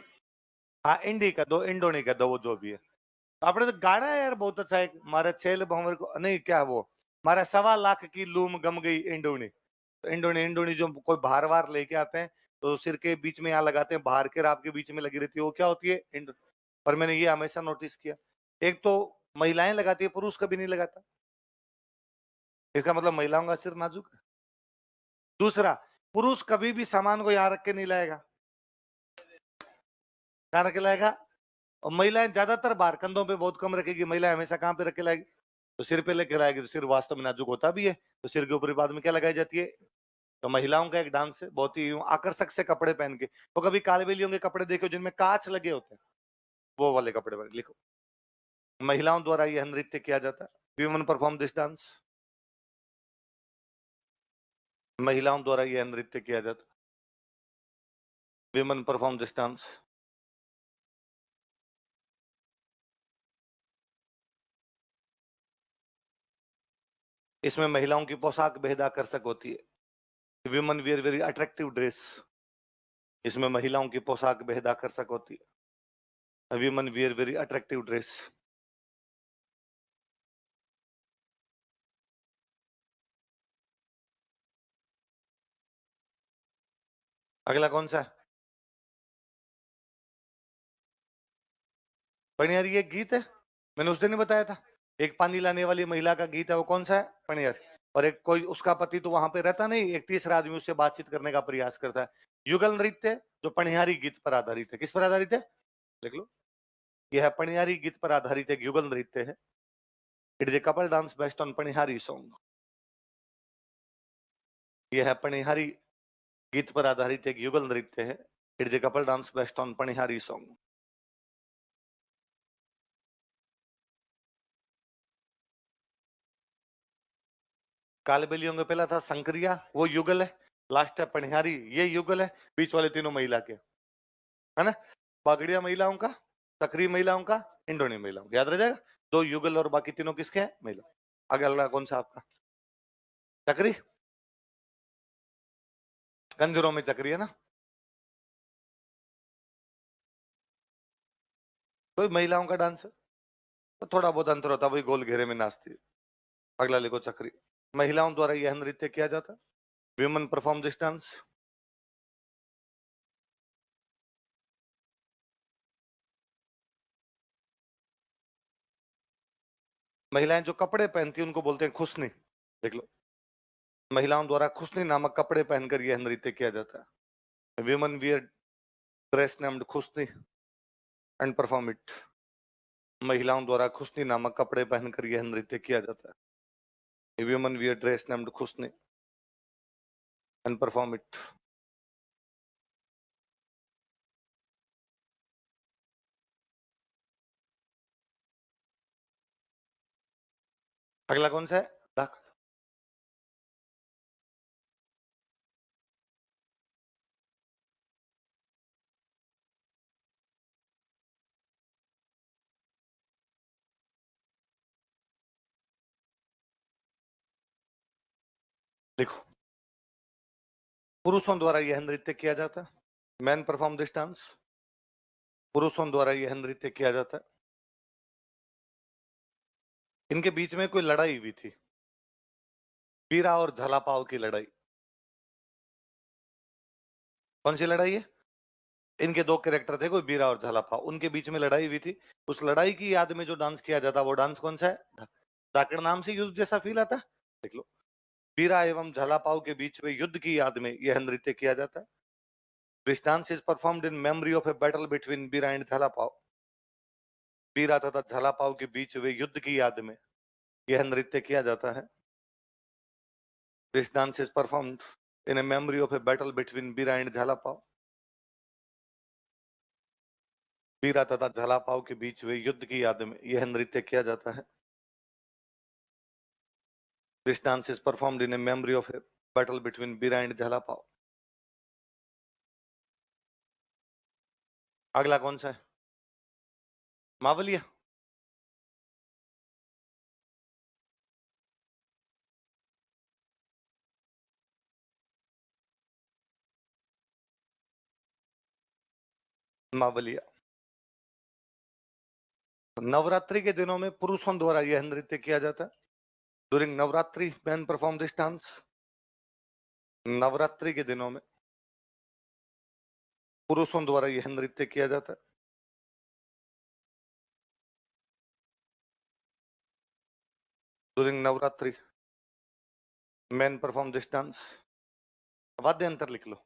हाँ, इंडी का दो, इंडोनी का दो, वो जो भी है। आपने तो गाना है यार बहुत अच्छा एक, मारा छेल भंवर को नहीं क्या वो, मारा 1.25 लाख की लूम गम गई इंडोनी। तो इंडोनी इंडोनी जो कोई भार वार लेके आते हैं तो सिर के बीच में यहाँ लगाते हैं, बाहर के राप के बीच में लगी रहती है, वो क्या होती है इंडो। पर मैंने ये हमेशा नोटिस किया, एक तो महिलाएं लगाती है, पुरुष कभी नहीं लगाता, इसका मतलब महिलाओं का सिर नाजुक है। दूसरा, पुरुष कभी भी सामान को यहाँ रख के नहीं लाएगा, कहाँ रख के लाएगा, और महिलाएं ज्यादातर बाहर कंधों पे बहुत कम रखेगी, महिलाएं हमेशा कहाँ पे रख के लाएगी, तो सिर पे लेके लाएगी, तो सिर वास्तव में नाजुक होता भी है, तो सिर के ऊपर बाद में क्या लगाई जाती है। तो महिलाओं का एक डांस है बहुत ही यूं आकर्षक से कपड़े पहन के, तो कभी कालबेलियों के कपड़े देखो जिनमें कांच लगे होते हैं, वो वाले कपड़े पहन लिखो। महिलाओं द्वारा यह नृत्य किया जाता है, वीमेन परफॉर्म दिस डांस, महिलाओं द्वारा यह नृत्य किया जाता है, वीमेन परफॉर्म दिस डांस। इसमें महिलाओं की पोशाक बेहद आकर्षक होती है, women wear very attractive dress, इसमें महिलाओं की पोशाक बेहद आकर्षक होती है, women wear very attractive dress. अगला कौन सा है, पनियारी एक गीत है, मैंने उस दिन ही बताया था, एक पानी लाने वाली महिला का गीत है, वो कौन सा है, पनियारी। और एक कोई उसका पति तो वहां पे रहता नहीं, एक तीसरा आदमी उससे बातचीत करने का प्रयास करता है। युगल नृत्य जो पनिहारी गीत पर आधारित है, किस पर आधारित है, देख लो, यह पनिहारी गीत पर आधारित एक युगल नृत्य है। It is a couple dance based on panihari song, यह पनिहारी गीत पर आधारित एक युगल नृत्य है। It is a couple dance based on panihari song. कालबेलियों का पहला था संक्रिया, वो युगल है, लास्ट है पनिहारी, ये युगल है, बीच वाले तीनों महिला के, है ना, बागड़िया महिलाओं का, सक्रिय महिलाओं का, इंडोनी महिलाओं का, याद रह जाएगा, दो युगल और बाकी तीनों किसके हैं, महिला। आगे अगला कौन सा आपका, चक्री, कंजरों में चक्री है ना, तो महिलाओं का डांस है, तो थोड़ा बहुत अंतर होता है, वही गोल घेरे में नाचती है। अगला लिखो चक्री, महिलाओं द्वारा यह नृत्य किया जाता है, विमेन परफॉर्म दिस डांस। महिलाएं जो कपड़े पहनती हैं उनको बोलते हैं खुसनी, देख लो, महिलाओं द्वारा खुसनी नामक कपड़े पहनकर यह नृत्य किया जाता है, women wear dress named khusni and perform it, महिलाओं द्वारा खुसनी नामक कपड़े पहनकर यह नृत्य किया जाता है, women wear dress named khusni and perform it. अगला कौन सा है, दाख, देखो, पुरुषों द्वारा यह नृत्य किया जाता है, मैन परफॉर्म दिस डांस, पुरुषों द्वारा यह नृत्य किया जाता है। इनके बीच में कोई लड़ाई हुई थी, बीरा और झलापाव की लड़ाई, कौन सी लड़ाई है, इनके दो कैरेक्टर थे, कोई बीरा और झलापाव, उनके बीच में लड़ाई हुई थी, उस लड़ाई की याद में जो डांस किया जाता वो डांस कौन सा है, धाकड़ नाम से युद्ध जैसा फील आता है, देख लो, बीरा एवं झलापाव के बीच में युद्ध की याद में यह नृत्य किया जाता है। This dance is performed in memory of a battle between बीरा एंड झलापाव, बीरा तथा झलापाव के बीच हुए युद्ध की याद में यह नृत्य किया जाता है। This dance is performed in a memory of a battle between बीरा एंड झलापाव, बीरा तथा झलापाव के बीच हुए युद्ध की याद में यह नृत्य किया जाता है। This dance is performed in a memory of a battle between बीरा एंड झलापाव। अगला कौन सा है, मावलिया, मावलिया, नवरात्रि के दिनों में पुरुषों द्वारा यह नृत्य किया जाता है। During Navratri man perform this dance. Navratri के दिनों में पुरुषों द्वारा यह नृत्य किया जाता है। During Navratri man perform this dance. वाद्य अंतर लिख लो।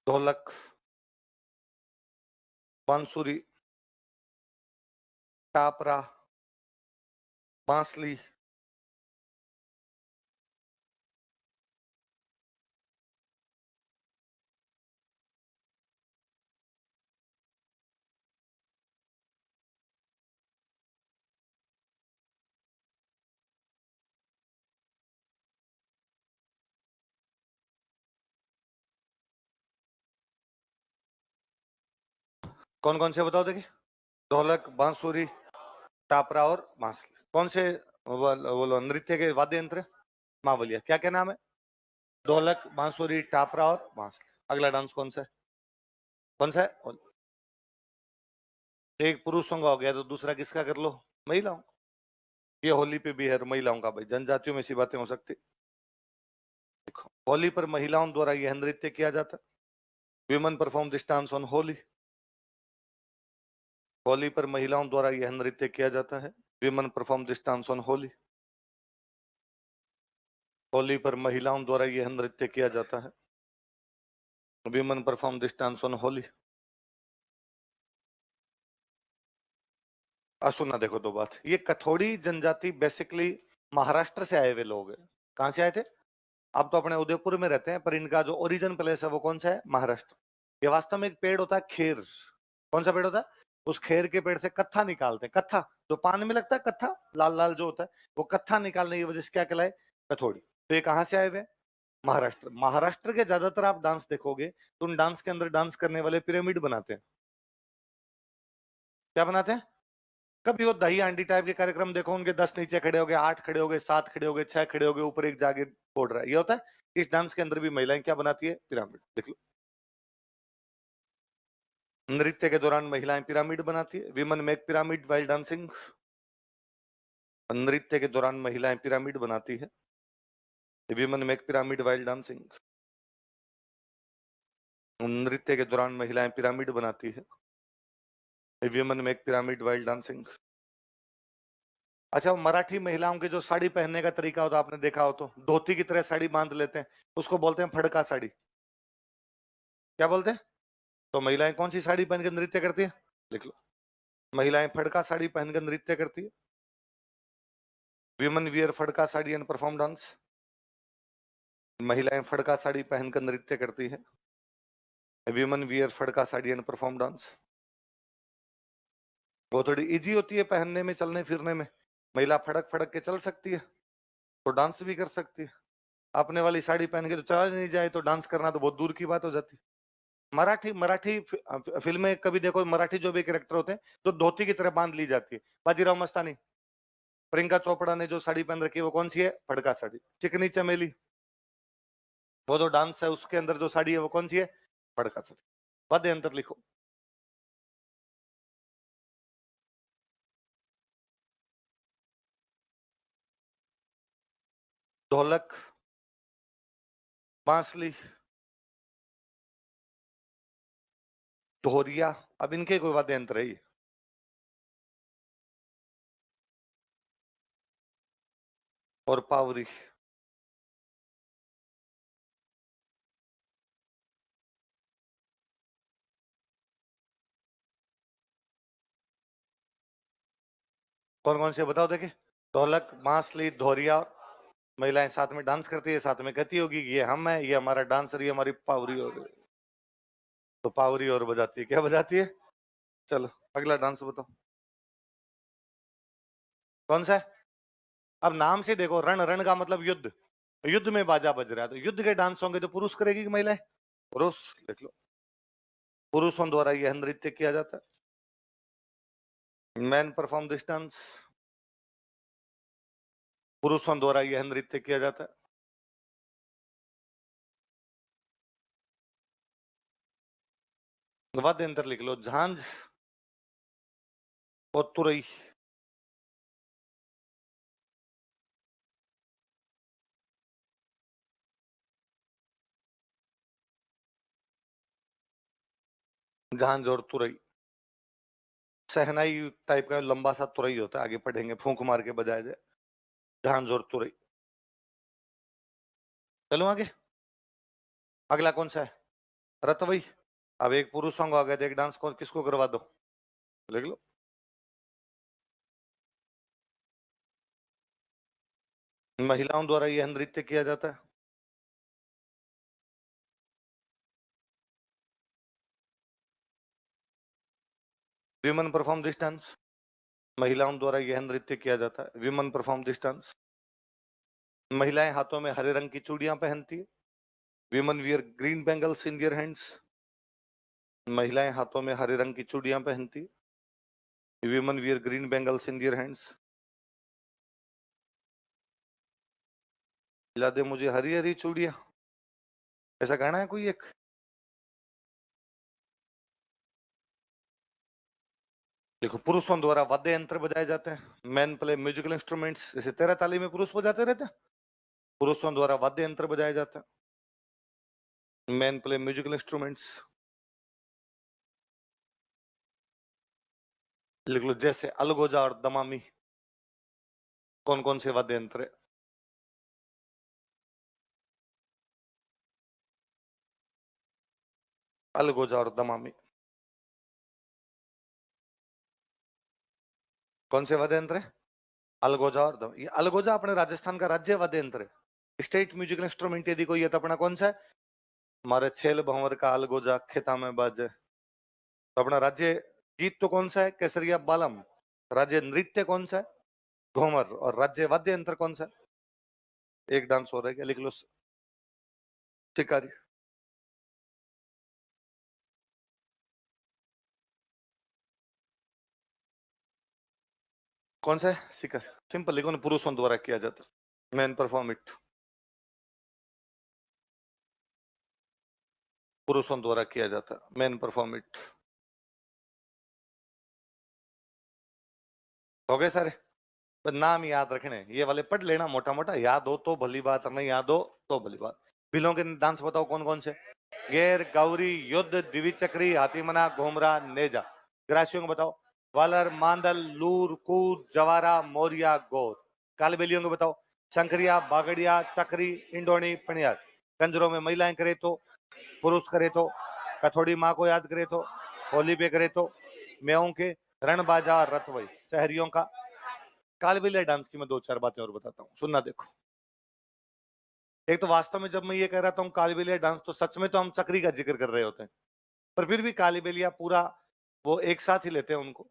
ढोलक, बांसुरी, टापरा, बांसली, कौन कौन से बताओ देखिए। ढोलक, बांसुरी, टापरा और बांसली। कौन से वो नृत्य के वाद्य यंत्र? मावलिया। क्या क्या नाम है? ढोलक, बांसुरी, टापरा और बांसली। अगला डांस कौन सा है? कौन सा है? एक पुरुषों का हो गया तो दूसरा किसका कर लो? महिलाओं। ये होली पे भी है महिलाओं का भाई, जनजातियों में ऐसी बातें हो सकती। देखो, होली पर महिलाओं द्वारा यह नृत्य किया जाता। Women perform this dance on Holi. Holi पर महिलाओं द्वारा यह नृत्य किया जाता है। Women perform this dance on Holi. Holi पर महिलाओं द्वारा यह नृत्य किया जाता है। Women perform this dance on Holi. सुनना देखो दो बात। ये कथोड़ी जनजाति बेसिकली महाराष्ट्र से आए हुए लोग हैं। कहां से आए थे? अब तो अपने उदयपुर में रहते हैं, पर इनका जो ओरिजिन प्लेस है वो कौन सा है? महाराष्ट्र। ये वास्तव में एक पेड़ होता है खेर। कौन सा पेड़ होता है? उस खेर के पेड़ से कत्था निकालते हैं। कत्था जो पान में लगता है, कत्था लाल लाल जो होता है, वो कत्था निकालने की वजह से क्या कहलाए? कथोड़ी। तो ये कहां से आए हुए? महाराष्ट्र। महाराष्ट्र के ज्यादातर आप डांस देखोगे तो उन डांस के अंदर डांस करने वाले पिरामिड बनाते हैं। क्या बनाते हैं? कभी वो दही हांडी टाइप के कार्यक्रम देखो, उनके 10 नीचे खड़े हो गए, 8 खड़े हो गए, 7 खड़े हो गए, 6 खड़े हो गए, ऊपर एक जाके फोड़ रहा है, ये होता है। इस डांस के अंदर भी महिलाएं क्या बनाती है? पिरामिड। देख लो, नृत्य के दौरान महिलाएं पिरामिड बनाती है। Women make pyramid while dancing. नृत्य के दौरान महिलाएं पिरामिड बनाती है। Women make pyramid while dancing. नृत्य के दौरान महिलाएं पिरामिड बनाती है। Women make pyramid while dancing. अच्छा, मराठी महिलाओं के जो साड़ी पहनने का तरीका होता है, आपने देखा हो तो धोती की तरह साड़ी बांध लेते हैं, उसको बोलते हैं फड़का साड़ी। क्या बोलते हैं? तो महिलाएं कौन सी साड़ी पहनकर नृत्य करती है? लिख लो, महिलाएं फड़का साड़ी पहनकर नृत्य करती है। विमेन वियर फड़का साड़ी एंड परफॉर्म डांस। महिलाएं फड़का साड़ी पहनकर नृत्य करती है। विमेन वियर फड़का साड़ी एंड परफॉर्म डांस। वो थोड़ी इजी होती है पहनने में, चलने फिरने में। महिला फड़क फड़क के चल सकती है तो डांस भी कर सकती है। अपने वाली साड़ी पहन के तो चला नहीं जाए तो डांस करना तो बहुत दूर की बात हो जाती है। मराठी मराठी फिल्में कभी देखो, मराठी जो भी कैरेक्टर होते हैं तो धोती की तरह बांध ली जाती है। बाजीराव मस्तानी, प्रियंका चोपड़ा ने जो साड़ी पहन रखी है वो कौन सी है? फड़का साड़ी। चिकनी चमेली, वो जो डांस है उसके अंदर जो साड़ी है वो कौन सी है? फड़का साड़ी। वाद्य अंतर लिखो। ढोलक, बांसली, ढोरिया। अब इनके कोई वाद्य यंत्र है ये? और पावरी। कौन कौन से बताओ देखे। ढोलक, बांसली, ढोरिया। महिलाएं साथ में डांस करती है, साथ में कहती होगी कि ये हम है, ये हमारा डांसर, ये हमारी पावरी। और तो पावरी और बजाती है। क्या बजाती है? चलो अगला डांस बताओ कौन सा है। अब नाम से देखो, रण, रण का मतलब युद्ध। युद्ध में बाजा बज रहा है तो युद्ध के डांस होंगे तो पुरुष करेगी कि महिलाएं? पुरुष। देख लो, पुरुषों द्वारा यह नृत्य किया जाता है। Man perform this dance. पुरुषों द्वारा यह नृत्य किया जाता है। वाद्य यंत्र लिख लो, झांझ और तुरई। झांझ और तुरई, शहनाई टाइप का लंबा सा तुरई होता है, आगे पढ़ेंगे, फूंक मार के बजाया जाए। झांझ और तुरई। चलो आगे, अगला कौन सा है? रतवई। अब एक पुरुष सॉन्ग आ गया, तो एक डांस कौन किसको करवा दो, लिख लो। महिलाओं द्वारा यह नृत्य किया जाता है। Women perform this dance. महिलाओं द्वारा यह नृत्य किया जाता है, विमन परफॉर्म दिस डांस। महिलाएं हाथों में हरे रंग की चूड़ियां पहनती है। Women wear green bangles in their hands. महिलाएं हाथों में हरे रंग की चूड़ियां पहनती है। Women wear green bangles in their hands. दिला दे मुझे हरी हरी चूड़ियां, ऐसा गाना है कोई एक? देखो, पुरुषों द्वारा वाद्य यंत्र बजाए जाते हैं। मैन प्ले म्यूजिकल इंस्ट्रूमेंट्स, जैसे तेरा ताली में पुरुष बजाते रहते हैं। पुरुषों द्वारा वाद्य यंत्र बजाए जाते हैं। Man play musical instruments. लिख लो, जैसे अलगोजा और दमामी। कौन कौन से वाद्य यंत्र है? अलगोजा और दमामी कौन से वाद्य यंत्र है? अलगोजा और ये अलगोजा अपने राजस्थान का राज्य वाद्य यंत्र है। स्टेट म्यूजिकल इंस्ट्रूमेंट यदि कोई है तो अपना कौन सा है? हमारे छेल भंवर का अलगोजा खेता में बाजे। तो अपना राज्य गीत तो कौन सा है? केसरिया बालम। राज्य नृत्य कौन सा है? घूमर। और राज्य वाद्य यंत्र कौन सा है? एक डांस हो रहा है क्या, लिख लो। शिकारी। कौन सा है? शिकार। सिंपल लिखो ना, पुरुषों द्वारा किया जाता है। Man perform it. पुरुषों द्वारा किया जाता है। Man perform it. हो गए सारे? पर नाम याद रखने, ये वाले पढ़ लेना मोटा मोटा, याद हो तो भली बात, नहीं याद हो तो भली बात। बिलों के डांस बताओ कौन कौन से? गैर, गौरी, युद्ध, द्विचक्री, हाथीमना, घोमरा, नेजा। ग्रासियों को बताओ। वालर, मांदल, लूर, कूद, जवारा, मोरिया, गोर। कालबेलियों को बताओ। शंकरिया, बागड़िया, चक्री, इंडोनी, पणियार। कंजरों में महिलाएं करे तो, पुरुष करे तो, कथोड़ी माँ को याद करे तो, होली पे करे तो, मेहों के रणबाजा, रतवई। शहरियों का कालबेलिया डांस की मैं दो चार बातें और बताता हूँ, सुनना देखो। एक तो वास्तव में जब मैं ये कह रहा हूँ कालबेलिया डांस, तो सच में तो हम चक्री का जिक्र कर रहे होते हैं, पर फिर भी कालबेलिया पूरा वो एक साथ ही लेते हैं उनको।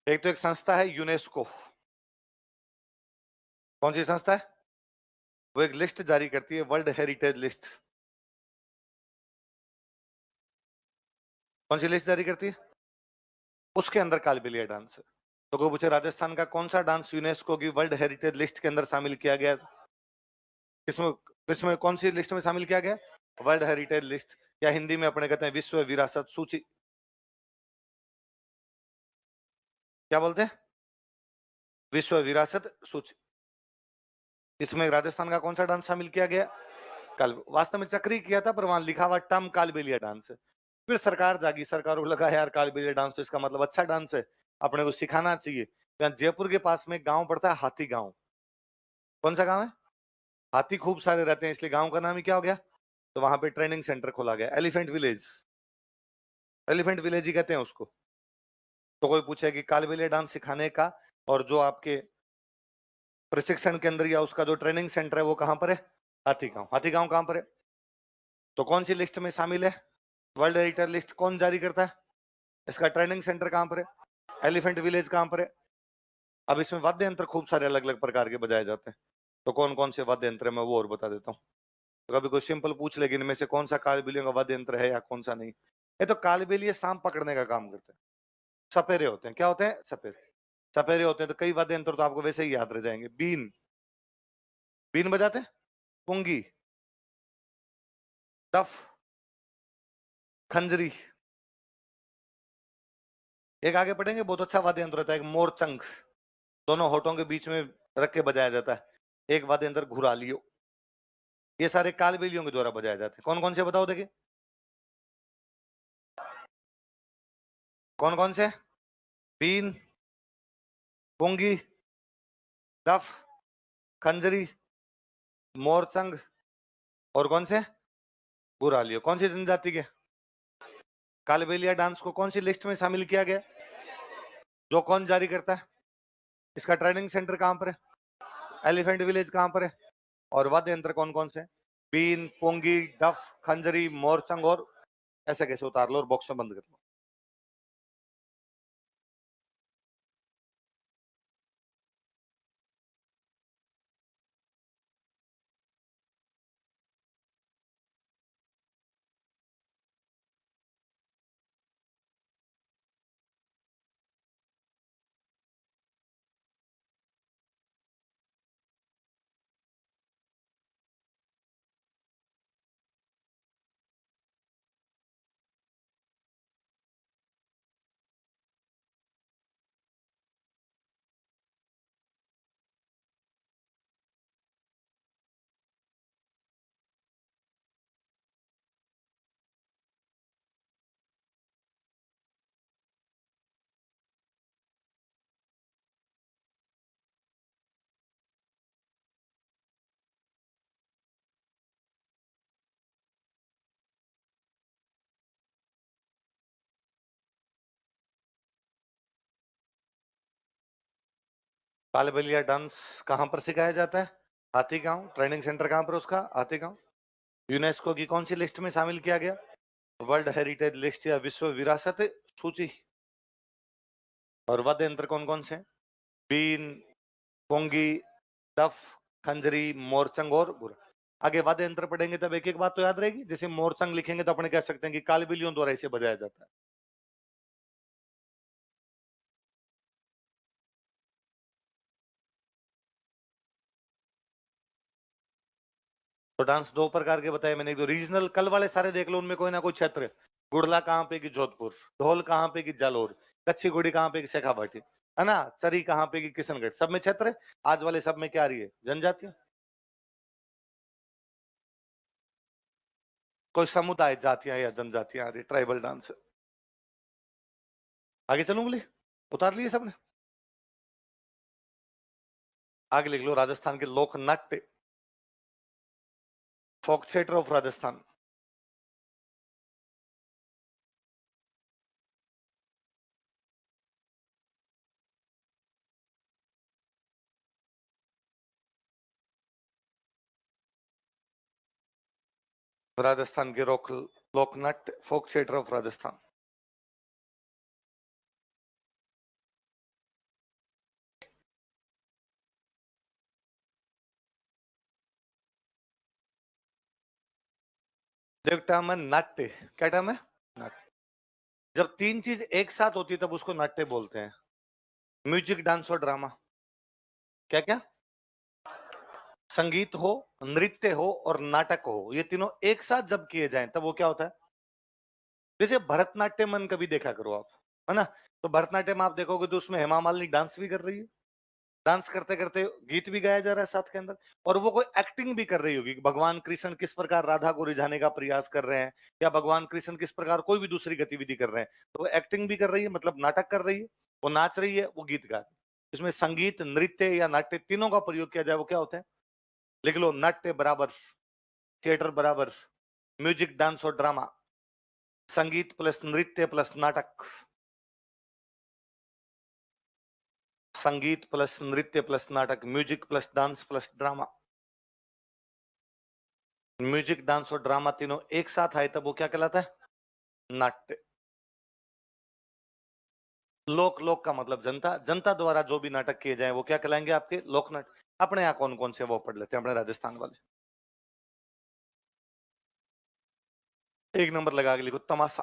एक तो एक संस्था है यूनेस्को। कौन सी संस्था है? वो एक लिस्ट जारी करती है, वर्ल्ड हेरिटेज लिस्ट। कौन सी लिस्ट जारी करती है? उसके अंदर कालबेलिया डांस है। तो कोई पूछे राजस्थान का कौन सा डांस यूनेस्को की वर्ल्ड हेरिटेज लिस्ट के अंदर शामिल किया गया? किसमें किसमें कौन सी लिस्ट में शामिल किया गया? वर्ल्ड हेरिटेज लिस्ट, या हिंदी में अपने कहते हैं विश्व विरासत सूची। क्या बोलते हैं? विश्व विरासत सूची। इसमें राजस्थान का कौन सा डांस शामिल किया गया? काल वास्तव में चक्री किया था, पर वहां लिखा हुआ टर्म कालबेलिया डांस है। फिर सरकार जागी, सरकार को लगा यार कालबेलिया डांस तो इसका मतलब अच्छा डांस है, अपने को सिखाना चाहिए। यहाँ जयपुर के पास में गांव पड़ता है हाथी गांव। कौन सा गांव है? हाथी खूब सारे रहते हैं, इसलिए गांव का नाम ही क्या हो गया? तो वहां पे ट्रेनिंग सेंटर खोला गया, एलिफेंट विलेज। एलिफेंट विलेज ही कहते हैं उसको। तो कोई पूछे कि कालबेलिया डांस सिखाने का और जो आपके प्रशिक्षण केंद्र या उसका जो ट्रेनिंग सेंटर है वो कहां पर है? हाथीगांव। हाथीगांव कहां पर है? तो कौन सी लिस्ट में शामिल है? वर्ल्ड हेरिटेज लिस्ट कौन जारी करता है? इसका ट्रेनिंग सेंटर कहां पर है? एलिफेंट विलेज कहां पर है? अब इसमें वाद्य यंत्र खूब सारे अलग अलग प्रकार के बजाए जाते हैं। तो कौन कौन से वाद्य यंत्र है मैं वो और बता देता हूँ। तो कभी कोई सिंपल पूछ लेगी इनमें से कौन सा कालबेलिया का वाद्य यंत्र है या कौन सा नहीं। ये तो कालबेलिया सांप पकड़ने का काम करते हैं। सपेरे होते हैं, क्या होते हैं? सपेरे। सपेरे होते हैं तो कई वाद्य यंत्र तो आपको वैसे ही याद रह जाएंगे। बीन, बीन बजाते हैं। पुंगी, दफ, खंजरी। एक आगे पढ़ेंगे, बहुत अच्छा वाद्य यंत्र होता है, एक मोरचंग, दोनों होठों के बीच में रख के बजाया जाता है। एक वाद्य यंत्र घुरालियो। ये सारे कालबेलियों के द्वारा बजाए जाते हैं। कौन कौन से बताओ देखिए, कौन कौन से? बीन, पुंगी, दफ, खंजरी, मोरचंग और कौन से? घुरालियो। कौन सी जनजाति के? कालबेलिया डांस को कौन सी लिस्ट में शामिल किया गया? जो कौन जारी करता है? इसका ट्रेनिंग सेंटर कहां पर है? एलिफेंट विलेज कहां पर है? और वाद्य यंत्र कौन कौन से? बीन, पोंगी, डफ, खंजरी, मोरचंग और ऐसे कैसे उतार लो और बॉक्स में बंद कर लो। कालबेलिया डांस कहां पर सिखाया जाता है? हाथी गांव। ट्रेनिंग सेंटर कहां पर उसका? हाथी गांव। यूनेस्को की कौन सी लिस्ट में शामिल किया गया? वर्ल्ड हेरिटेज लिस्ट या विश्व विरासत सूची। और वाद्य यंत्र कौन कौन से? बीन, पोंगी, डफ, खंजरी, मोरचंग और घुरा। आगे वाद्य यंत्र पढ़ेंगे तब एक एक बात तो याद रहेगी। जैसे मोरचंग लिखेंगे तो अपने कह सकते हैं कि कालबेलियों द्वारा इसे बजाया जाता है। तो डांस दो प्रकार के बताए मैंने। एक तो रीजनल, कल वाले सारे देख लो, उनमें कोई ना कोई क्षेत्र है। गुड़ला कहाँ पे की जोधपुर, ढोल कहाँ पे की जालोर, कच्ची गुड़ी कहाँ पे की शेखावाटी, है ना, चरी कहाँ पे की किशनगढ़, सब में क्षेत्र है। आज वाले सब में क्या आ रही है? जनजातियां। कोई समुदाय, जातियां या जनजातियां आ रही, ट्राइबल डांस। आगे चलूंगी, उतार लिए सबने? आगे लिख लो, राजस्थान के लोक नाट्य, folk theatre of Rajasthan. Rajasthan के लोक नाट्य, फोक थिएटर ऑफ राजस्थान। एक टर्म है नाट्य। क्या टर्म है? नाट्य। जब तीन चीज एक साथ होती है तब उसको नाट्य बोलते हैं। म्यूजिक, डांस और ड्रामा। क्या क्या? संगीत हो, नृत्य हो और नाटक हो, ये तीनों एक साथ जब किए जाएं तब वो क्या होता है? जैसे भरतनाट्यम कभी देखा करो आप, है ना। तो भरतनाट्यम आप देखोगे तो उसमें हेमा मालिनी डांस भी कर रही है, डांस करते करते गीत भी गाया जा रहा है साथ के अंदर, और वो कोई एक्टिंग भी कर रही होगी कि भगवान कृष्ण किस प्रकार राधा को रिझाने का प्रयास कर रहे हैं, या भगवान कृष्ण किस प्रकार कोई भी दूसरी गतिविधि कर रहे हैं, तो वो एक्टिंग भी कर रही है, मतलब नाटक कर रही है, वो नाच रही है, वो गीत गा रही है। इसमें संगीत, नृत्य या नाट्य तीनों का प्रयोग किया जाए वो क्या होता है? लिख लो, नाट्य बराबर थिएटर बराबर म्यूजिक, डांस और ड्रामा, संगीत प्लस नृत्य प्लस नाटक, संगीत प्लस नृत्य प्लस नाटक, music plus dance plus drama. Music, dance और ड्रामा तीनों एक साथ आए तब वो क्या कहलाता है? नाट्य। लोक, लोक का मतलब जनता, जनता द्वारा जो भी नाटक किए जाए वो क्या कहलाएंगे? आपके लोक नाटक। अपने यहाँ कौन कौन से वो पढ़ लेते हैं अपने राजस्थान वाले? एक नंबर लगा के लिखो, तमाशा।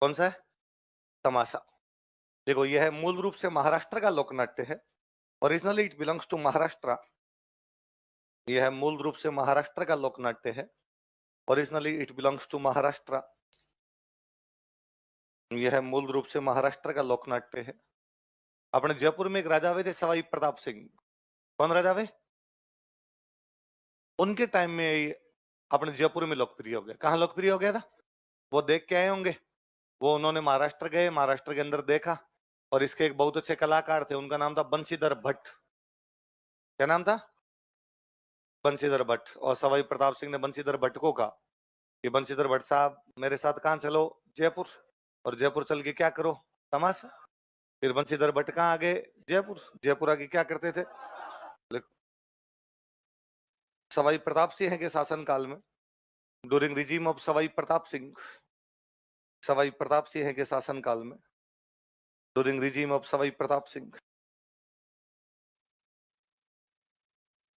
कौन सा है? तमाशा। देखो यह है मूल रूप से महाराष्ट्र का लोक नाट्य है। Originally it belongs to Maharashtra. यह मूल रूप से महाराष्ट्र का लोक नाट्य है। Originally it belongs to Maharashtra. यह मूल रूप से महाराष्ट्र का लोक नाट्य है। अपने जयपुर में एक राजा हुए थे सवाई प्रताप सिंह। कौन राजा हुए? उनके टाइम में ये अपने जयपुर में लोकप्रिय हो गया। कहाँ लोकप्रिय हो गया था? वो देख के आए होंगे। वो उन्होंने महाराष्ट्र गए, महाराष्ट्र के अंदर देखा, और इसके एक बहुत अच्छे कलाकार थे, उनका नाम था बंशीधर भट्ट। क्या नाम था? बंशीधर भट्ट। और सवाई प्रताप सिंह ने बंशीधर भट्ट को कहा कि बंशीधर भट्ट साहब मेरे साथ कहाँ चलो? जयपुर। और जयपुर चल के क्या करो? तमाशा। फिर बंशीधर भट्ट कहाँ आ गए? जयपुर। जयपुर आके क्या करते थे? सवाई प्रताप सिंह के शासन काल में, during regime of Sawai Pratap Singh, Sawai Pratap Singh के शासन काल में, during regime of Sawai Pratap Singh,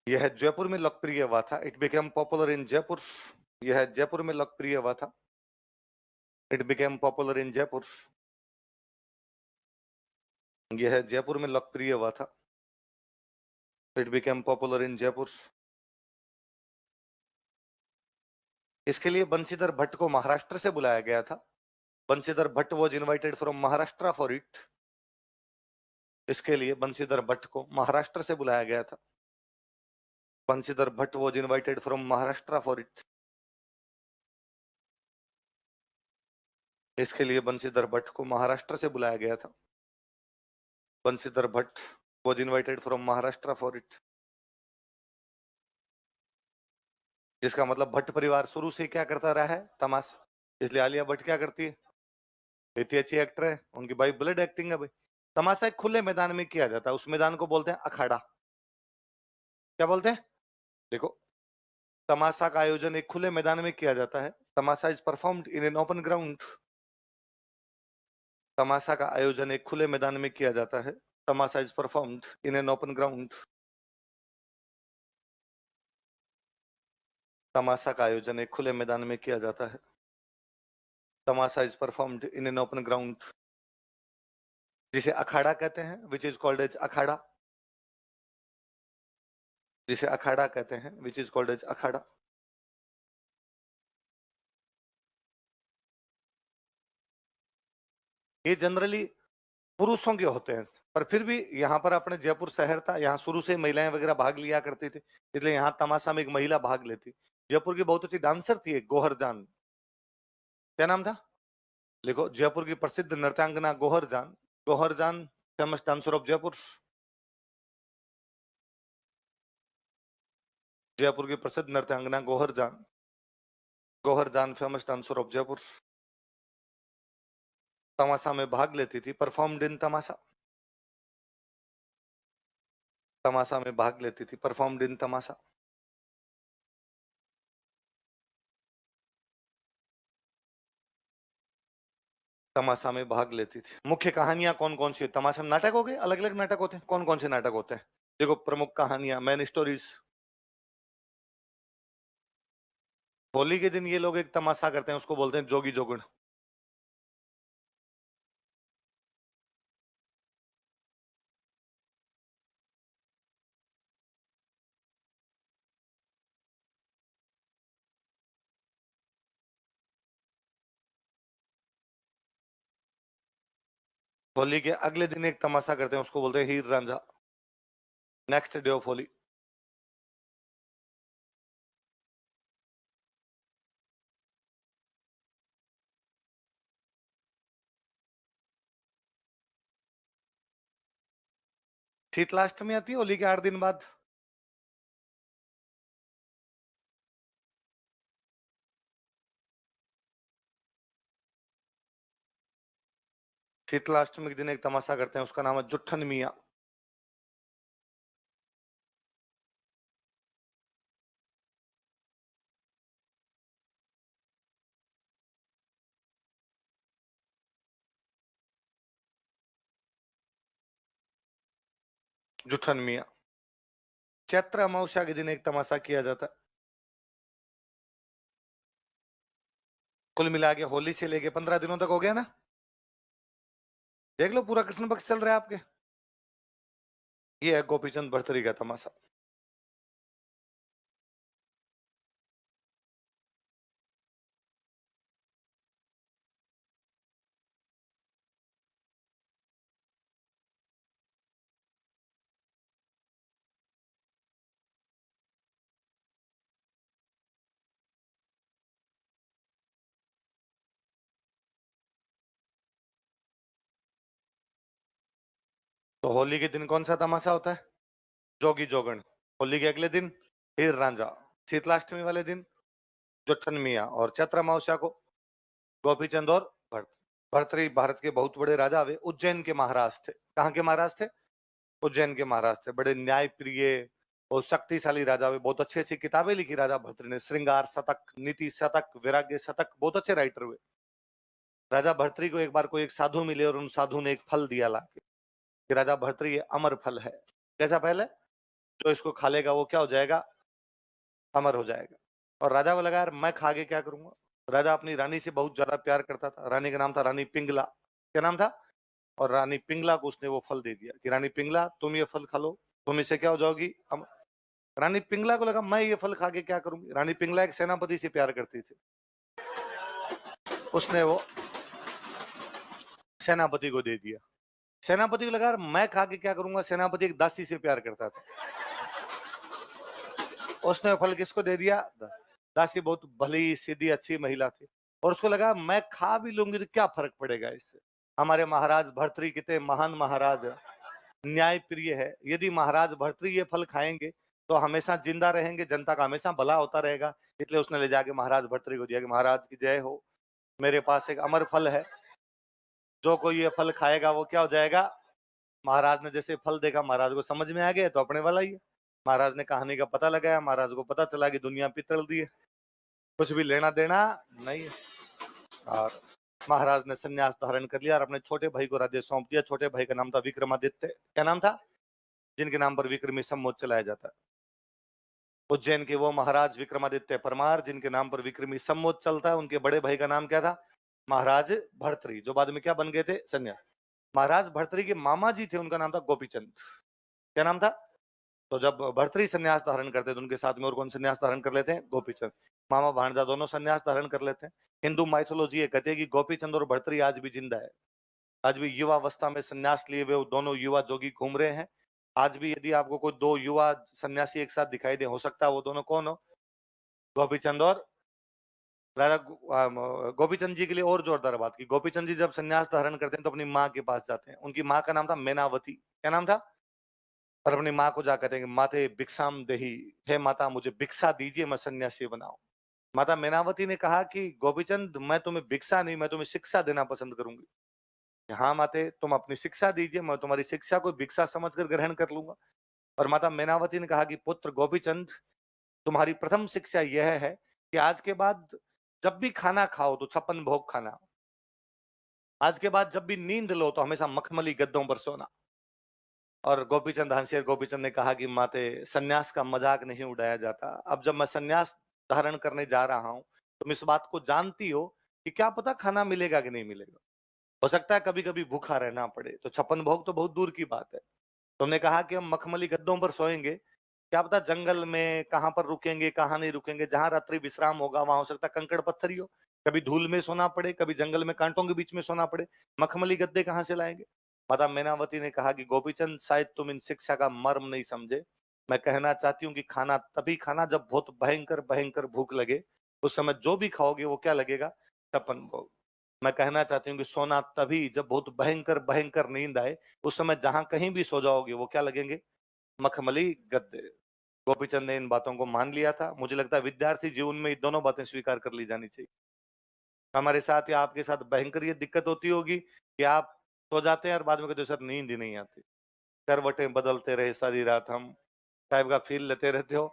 यह जयपुर में लोकप्रिय हुआ था। It became popular in Jaipur. यह जयपुर में लोकप्रिय हुआ था। It became popular in Jaipur. यह जयपुर में लोकप्रिय हुआ था। It became popular in Jaipur. इसके लिए बंशीधर भट्ट को महाराष्ट्र से बुलाया गया था। Banshidhar Bhatt was invited from Maharashtra for it. इसके लिए बंशीधर भट्ट को महाराष्ट्र से बुलाया गया था। Banshidhar Bhatt was invited from Maharashtra for it. इसके लिए बंशीधर भट्ट को महाराष्ट्र से बुलाया गया था। Banshidhar Bhatt was invited from Maharashtra for it. इसका मतलब भट्ट परिवार शुरू से क्या करता रहा है? तमाशा। इसलिए आलिया भट्ट क्या करती है? इतनी अच्छी एक्टर है, उनकी भाई ब्लड एक्टिंग है भाई। तमाशा एक खुले मैदान में किया जाता है, उस मैदान को बोलते हैं अखाड़ा। क्या बोलते हैं? देखो, तमाशा का आयोजन एक खुले मैदान में किया जाता है। Tamasha is performed in an open ground. तमाशा का आयोजन एक खुले मैदान में किया जाता है। Tamasha is performed in an open ground. तमाशा का आयोजन एक खुले मैदान में किया जाता है। Tamasha is performed in an open ground, जिसे अखाड़ा कहते हैं, which is called as akhara. जिसे अखाड़ा कहते हैं, which is called as akhara. ये जनरली पुरुषों के होते हैं, पर फिर भी यहाँ पर अपने जयपुर शहर था, यहाँ शुरू से महिलाएं वगैरह भाग लिया करती थी, इसलिए यहाँ तमाशा में एक महिला भाग लेती। जयपुर की बहुत अच्छी डांसर थी एक, गोहर जान। क्या नाम था? लिखो, जयपुर की प्रसिद्ध नृत्यांगना गोहर जान। गोहर जान famous dancer of Jaipur. Jaipur की प्रसिद्ध नृत्यांगना गोहर जान। गोहर जान फेमस डांसर ऑफ जयपुर। तमाशा में भाग लेती थी, परफॉर्म्ड इन तमाशा। तमाशा में भाग लेती थी, परफॉर्म्ड इन तमाशा। तमाशा में भाग लेती थी। मुख्य कहानियां कौन कौन सी? तमाशा में नाटक हो गए, अलग अलग नाटक होते हैं। कौन कौन से नाटक होते हैं? देखो, प्रमुख कहानियां, मेन स्टोरीज। होली के दिन ये लोग एक तमाशा करते हैं, उसको बोलते हैं जोगी जोगण। होली के अगले दिन एक तमाशा करते हैं, उसको बोलते हैं Heer Ranjha. Next day of Holi. Sheetalashtami आती है होली के 8 दिन बाद। शीतलाष्टमी के दिन एक तमाशा करते हैं, उसका नाम है जुट्ठन मिया। जुट्ठन मिया। चैत्र अमावस्या के दिन एक तमाशा किया जाता है। कुल मिला के होली से लेके 15 दिनों तक हो गया ना। देख लो पूरा कृष्ण पक्ष चल रहा है आपके। ये है गोपीचंद भर्तरी का तमाशा। तो होली के दिन कौन सा तमाशा होता है? जोगी जोगण। होली के अगले दिन हीर रांझा। शीतलाष्टमी वाले दिन जोठन मिया और चैत्र अमावस्या को गोपीचंद और भर्त। भर्तरी भारत के बहुत बड़े राजा हुए, उज्जैन के महाराज थे। कहाँ के महाराज थे? उज्जैन के महाराज थे। बड़े न्याय प्रिय और शक्तिशाली राजा हुए। बहुत अच्छी अच्छी किताबें लिखी राजा भर्तरी ने, श्रृंगार शतक, नीति शतक, वैराग्य शतक, बहुत अच्छे राइटर हुए। राजा भर्तरी को एक बार कोई एक साधु मिले और उन साधु ने एक फल दिया लाके कि राजा भर्तरी ये अमर फल है। कैसा फल है? जो इसको खा लेगा वो क्या हो जाएगा? अमर हो जाएगा। और राजा को लगा यार मैं खा के क्या करूंगा। राजा अपनी रानी से बहुत ज्यादा प्यार करता था। रानी का नाम था रानी पिंगला। क्या नाम था? और रानी पिंगला को उसने वो फल दे दिया कि रानी पिंगला तुम ये फल खा लो, तुम इससे क्या हो जाओगी? रानी पिंगला को लगा मैं ये फल खा के क्या करूंगी। रानी पिंगला एक सेनापति से प्यार करती थी। उसने वो सेनापति को दे दिया। सेनापति को लगा यार मैं खा के क्या करूंगा। सेनापति एक दासी से प्यार करता था। उसने फल किसको दे दिया? दासी बहुत भली सीधी अच्छी महिला थी और उसको लगा मैं खा भी लूंगी तो क्या फर्क पड़ेगा इससे। हमारे महाराज भर्तरी कितने महान महाराज है, न्याय प्रिय है। यदि महाराज भर्तरी ये फल खाएंगे तो हमेशा जिंदा रहेंगे, जनता का हमेशा भला होता रहेगा। इसलिए उसने ले जाके महाराज भर्तरी को दिया कि महाराज की जय हो, मेरे पास एक अमर फल है, जो कोई ये फल खाएगा वो क्या हो जाएगा। महाराज ने जैसे फल देखा महाराज को समझ में आ गया तो अपने वाला ही है। महाराज ने कहानी का पता लगाया। महाराज को पता चला कि दुनिया पितल दी है, कुछ भी लेना देना नहीं है। और महाराज ने संन्यास धारण कर लिया और अपने छोटे भाई को राज्य सौंप दिया। छोटे भाई का नाम था विक्रमादित्य। क्या नाम था? जिनके नाम पर विक्रमी सम्मोद चलाया जाता है। उज्जैन के वो महाराज विक्रमादित्य परमार जिनके नाम पर विक्रमी सम्मोद चलता है, उनके बड़े भाई का नाम क्या था? महाराज भर्तरी, जो बाद में क्या बन गए थे? संन्यास। महाराज भर्तरी के मामा जी थे, उनका नाम था गोपीचंद। क्या नाम था? तो जब भर्तरी संन्यास धारण करते थे उनके साथ में और कौन संन्यास धारण कर लेते हैं? गोपीचंद। मामा भांजा दोनों संन्यास धारण कर लेते हैं। हिंदू माइथोलॉजी ये कहती है कि गोपीचंद और भर्तरी आज भी जिंदा है। आज भी युवा अवस्था में संन्यास लिए हुए दोनों युवा जोगी घूम रहे हैं। आज भी यदि आपको कोई दो युवा सन्यासी एक साथ दिखाई दे, हो सकता है वो दोनों कौन हो? गोपीचंद और राजा गोपीचंद जी के लिए और जोरदार बात की, गोपीचंद जी जब संन्यास धारण करते हैं तो अपनी माँ के पास जाते हैं। उनकी माँ का नाम था मैनावती। क्या नाम था? और अपनी माँ को जा कहते हैं कि माते भिक्षाम देही, हे माता मुझे भिक्षा दीजिए, मैं सन्यासी बनाऊं। माता मैनावती ने कहा कि गोपीचंद मैं तुम्हें भिक्षा नहीं, मैं तुम्हें शिक्षा देना पसंद करूंगी। हाँ माते तुम अपनी शिक्षा दीजिए, मैं तुम्हारी शिक्षा को भिक्षा समझकर ग्रहण कर लूंगा। और माता मैनावती ने कहा कि पुत्र गोपीचंद तुम्हारी प्रथम शिक्षा यह है कि आज के बाद जब भी खाना खाओ तो 56 भोग खाना। आज के बाद जब भी नींद लो तो हमेशा मखमली गद्दों पर सोना। और गोपीचंद हंसे। गोपीचंद ने कहा कि माते सन्यास का मजाक नहीं उड़ाया जाता। अब जब मैं सन्यास धारण करने जा रहा हूं तुम इस बात को जानती हो कि क्या पता खाना मिलेगा कि नहीं मिलेगा, हो सकता है कभी कभी भूखा रहना पड़े। तो 56 भोग तो बहुत दूर की बात है। तुमने कहा कि हम मखमली गद्दों पर सोएंगे, क्या पता जंगल में कहां पर रुकेंगे कहां नहीं रुकेंगे, जहां रात्रि विश्राम होगा वहां हो सकता है कंकड़ पत्थर ही हो। कभी धूल में सोना पड़े, कभी जंगल में कांटों के बीच में सोना पड़े, मखमली गद्दे कहां से लाएंगे। माता मैनावती ने कहा कि गोपीचंद शायद तुम इन शिक्षा का मर्म नहीं समझे। मैं कहना चाहती हूँ कि खाना तभी खाना जब बहुत भयंकर भयंकर भूख लगे। उस समय जो भी खाओगे वो क्या लगेगा? 56 भोग। मैं कहना चाहती हूँ कि सोना तभी जब बहुत भयंकर भयंकर नींद आए। उस समय जहां कहीं भी सो जाओगे वो क्या लगेंगे? मखमली गद्दे। गोपीचंद ने इन बातों को मान लिया था। मुझे लगता है विद्यार्थी जीवन में ये दोनों बातें स्वीकार कर ली जानी चाहिए। हमारे साथ या आपके साथ भयंकर ये दिक्कत होती होगी कि आप सो जाते हैं और बाद में कहते हो सर नींद ही नहीं आती, करवटें बदलते रहे सारी रात हम टाइप का फील लेते रहते हो।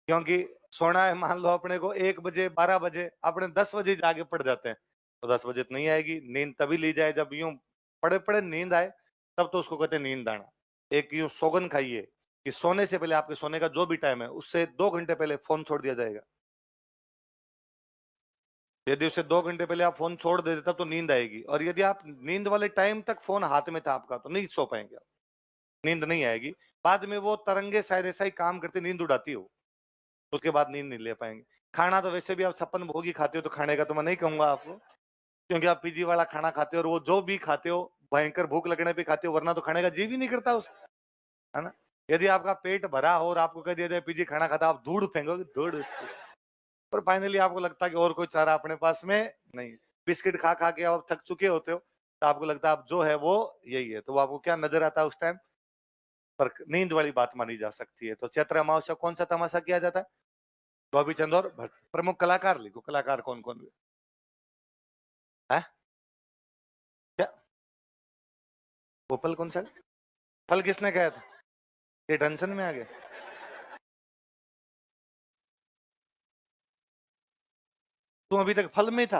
क्योंकि सोना है मान लो अपने को 1 बजे 12 बजे, अपने 10 बजे जाके पड़ जाते हैं। तो 10 बजे तो नहीं आएगी नींद, तभी ली जाए जब यूं पड़े पड़े नींद आए, तब तो उसको कहते हैं नींद आना। एक यूं सौगन खाइए कि सोने से पहले, आपके सोने का जो भी टाइम है उससे 2 घंटे पहले फोन छोड़ दिया जाएगा। यदि उसे 2 घंटे पहले आप फोन छोड़ देते तब तो नींद आएगी, और यदि आप नींद वाले टाइम तक फोन हाथ में था आपका तो नहीं सो पाएंगे आप, नींद नहीं आएगी। बाद में वो तरंगे शायद ऐसा ही काम करते, नींद उड़ाती हो, उसके बाद नींद नहीं ले पाएंगे। खाना तो वैसे भी आप 56 भोगी खाते हो, तो खाने का तो मैं नहीं कहूंगा आपको, क्योंकि आप पीजी वाला खाना खाते हो, और वो जो भी खाते हो भयंकर भूख लगने पे खाते हो, वरना तो खाने का जी भी नहीं करता उसका, है ना। यदि आपका पेट भरा हो और आपको कह दिया जाए पीजी खाना खाता, आप धूड़ फेंकोगे, धूड़ उसको। पर फाइनली आपको लगता है कि और कोई चारा अपने पास में नहीं, बिस्किट खा खा के आप थक चुके होते हो, तो आपको लगता है आप जो है वो यही है, तो वो आपको क्या नजर आता है उस टाइम पर, नींद वाली बात मानी जा सकती है। तो चैत्र अमावस्या कौन सा तमाशा किया जाता है? गोपी चंद और भट्ट। प्रमुख कलाकार लिखो, कलाकार कौन कौन है? क्या वो पल कौन सा? फल किसने कहा था? ये टेंशन में आ गया। तू अभी तक फल में था,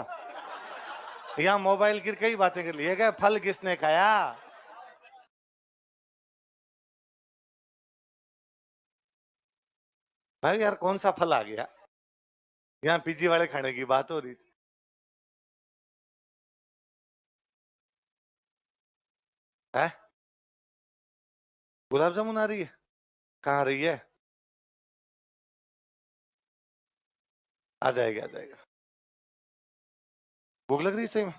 यहाँ मोबाइल गिर कई बातें कर ली है क्या? फल किसने खाया? भाई यार कौन सा फल आ गया? यहाँ पीजी वाले खाने की बात हो रही थी। है गुलाब जामुन आ रही है? कहाँ आ रही है? आ जाएगा, आ जाएगा। भूख लग रही है सही में?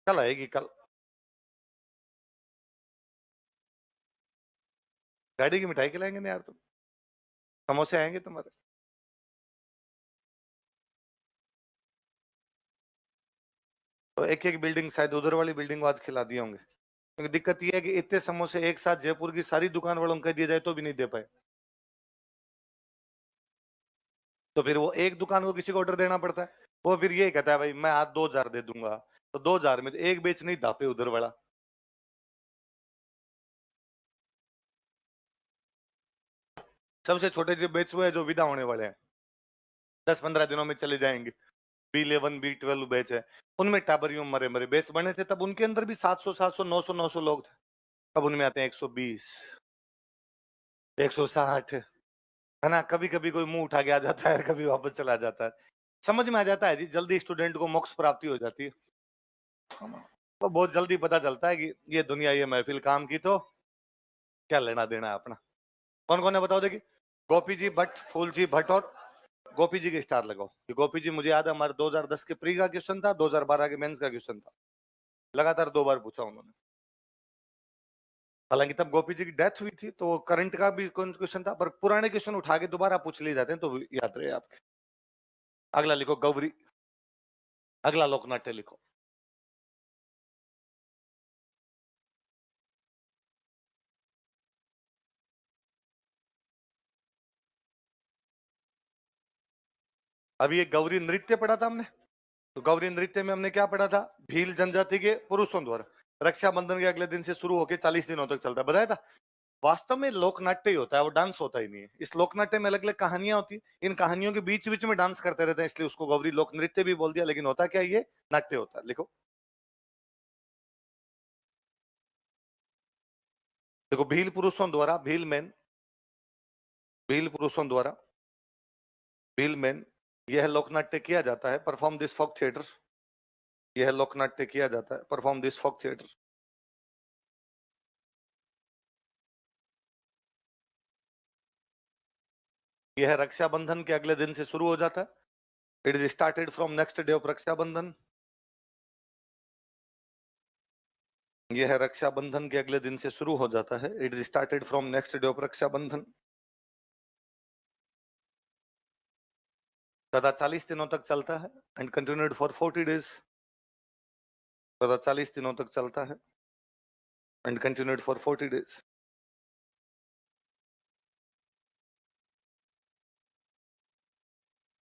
कल आएगी, कल। गाड़ी की मिठाई खिलाएंगे ना यार तुम, समोसे आएंगे तुम्हारे। तो एक एक बिल्डिंग, शायद उधर वाली बिल्डिंग आज खिला दिए होंगे, क्योंकि दिक्कत यह है कि इतने समोसे एक साथ जयपुर की सारी दुकान वालों को कह दिया जाए तो भी नहीं दे पाए, तो फिर वो एक दुकान को किसी को ऑर्डर देना पड़ता है। वो फिर ये कहता है भाई मैं आज 2,000 दे दूंगा, तो 2,000 में एक बेच नहीं धापे उधर वाला। सबसे छोटे जो बेच हुए हैं जो विदा होने वाले हैं, 10-15 दिनों में चले जाएंगे, B11 B12 बैच है, उनमें टाबरियों मरे मरे बैच बने थे, तब उनके अंदर भी 700 900 लोग थे। अब उनमें आते हैं 120 160, है ना। कभी कभी कोई मुंह उठा के आ जाता है, कभी वापस चला जाता है। समझ में आ जाता है जी, जल्दी स्टूडेंट को मोक्ष प्राप्ति हो जाती है, तो बहुत जल्दी पता चलता है कि ये दुनिया, ये महफिल काम की, तो क्या लेना देना है अपना। कौन कौन है बताओ देखिए? गोपी जी भट्ट, फूल जी भट्ट और गोपी जी के स्टार लगाओ। कि गोपी जी, मुझे याद है हमारे 2010 के प्री का क्वेश्चन था, 2012 के मेंस का क्वेश्चन था, लगातार 2 बार पूछा उन्होंने। हालांकि तब गोपी जी की डेथ हुई थी, तो करंट का भी क्वेश्चन था, पर पुराने क्वेश्चन उठा के दोबारा पूछ लिए जाते हैं तो याद रहे आपके। अगला लिखो गौरी, अगला लोकनाट्य लिखो। अभी ये गौरी नृत्य पढ़ा था हमने, तो गौरी नृत्य में हमने क्या पढ़ा था? भील जनजाति के पुरुषों द्वारा रक्षाबंधन के अगले दिन से शुरू होकर 40 दिनों तक चलता है, बताया था। वास्तव में लोकनाट्य ही होता है, वो डांस होता ही नहीं है। इस लोकनाट्य में अलग अलग कहानियां होती है, इन कहानियों के बीच बीच में डांस करते रहते हैं, इसलिए उसको गौरी लोक नृत्य भी बोल दिया, लेकिन होता क्या, ये नाट्य होता है। लिखो देखो, भील पुरुषों द्वारा, भील मैन, भील पुरुषों द्वारा, भील मैन, यह लोकनाट्य किया जाता है, परफॉर्म दिस फोक थिएटर, यह लोकनाट्य किया जाता है, परफॉर्म दिस फोक थिएटर। यह रक्षाबंधन के अगले दिन से शुरू हो जाता है। It is started from next day of Rakshabandhan. यह रक्षाबंधन के अगले दिन से शुरू हो जाता है। It is started from next day of Rakshabandhan. तथा 40 दिनों तक चलता है, एंड कंटिन्यूड फॉर 40 डेज। तथा 40 दिनों तक चलता है, एंड कंटिन्यूड फॉर 40 डेज।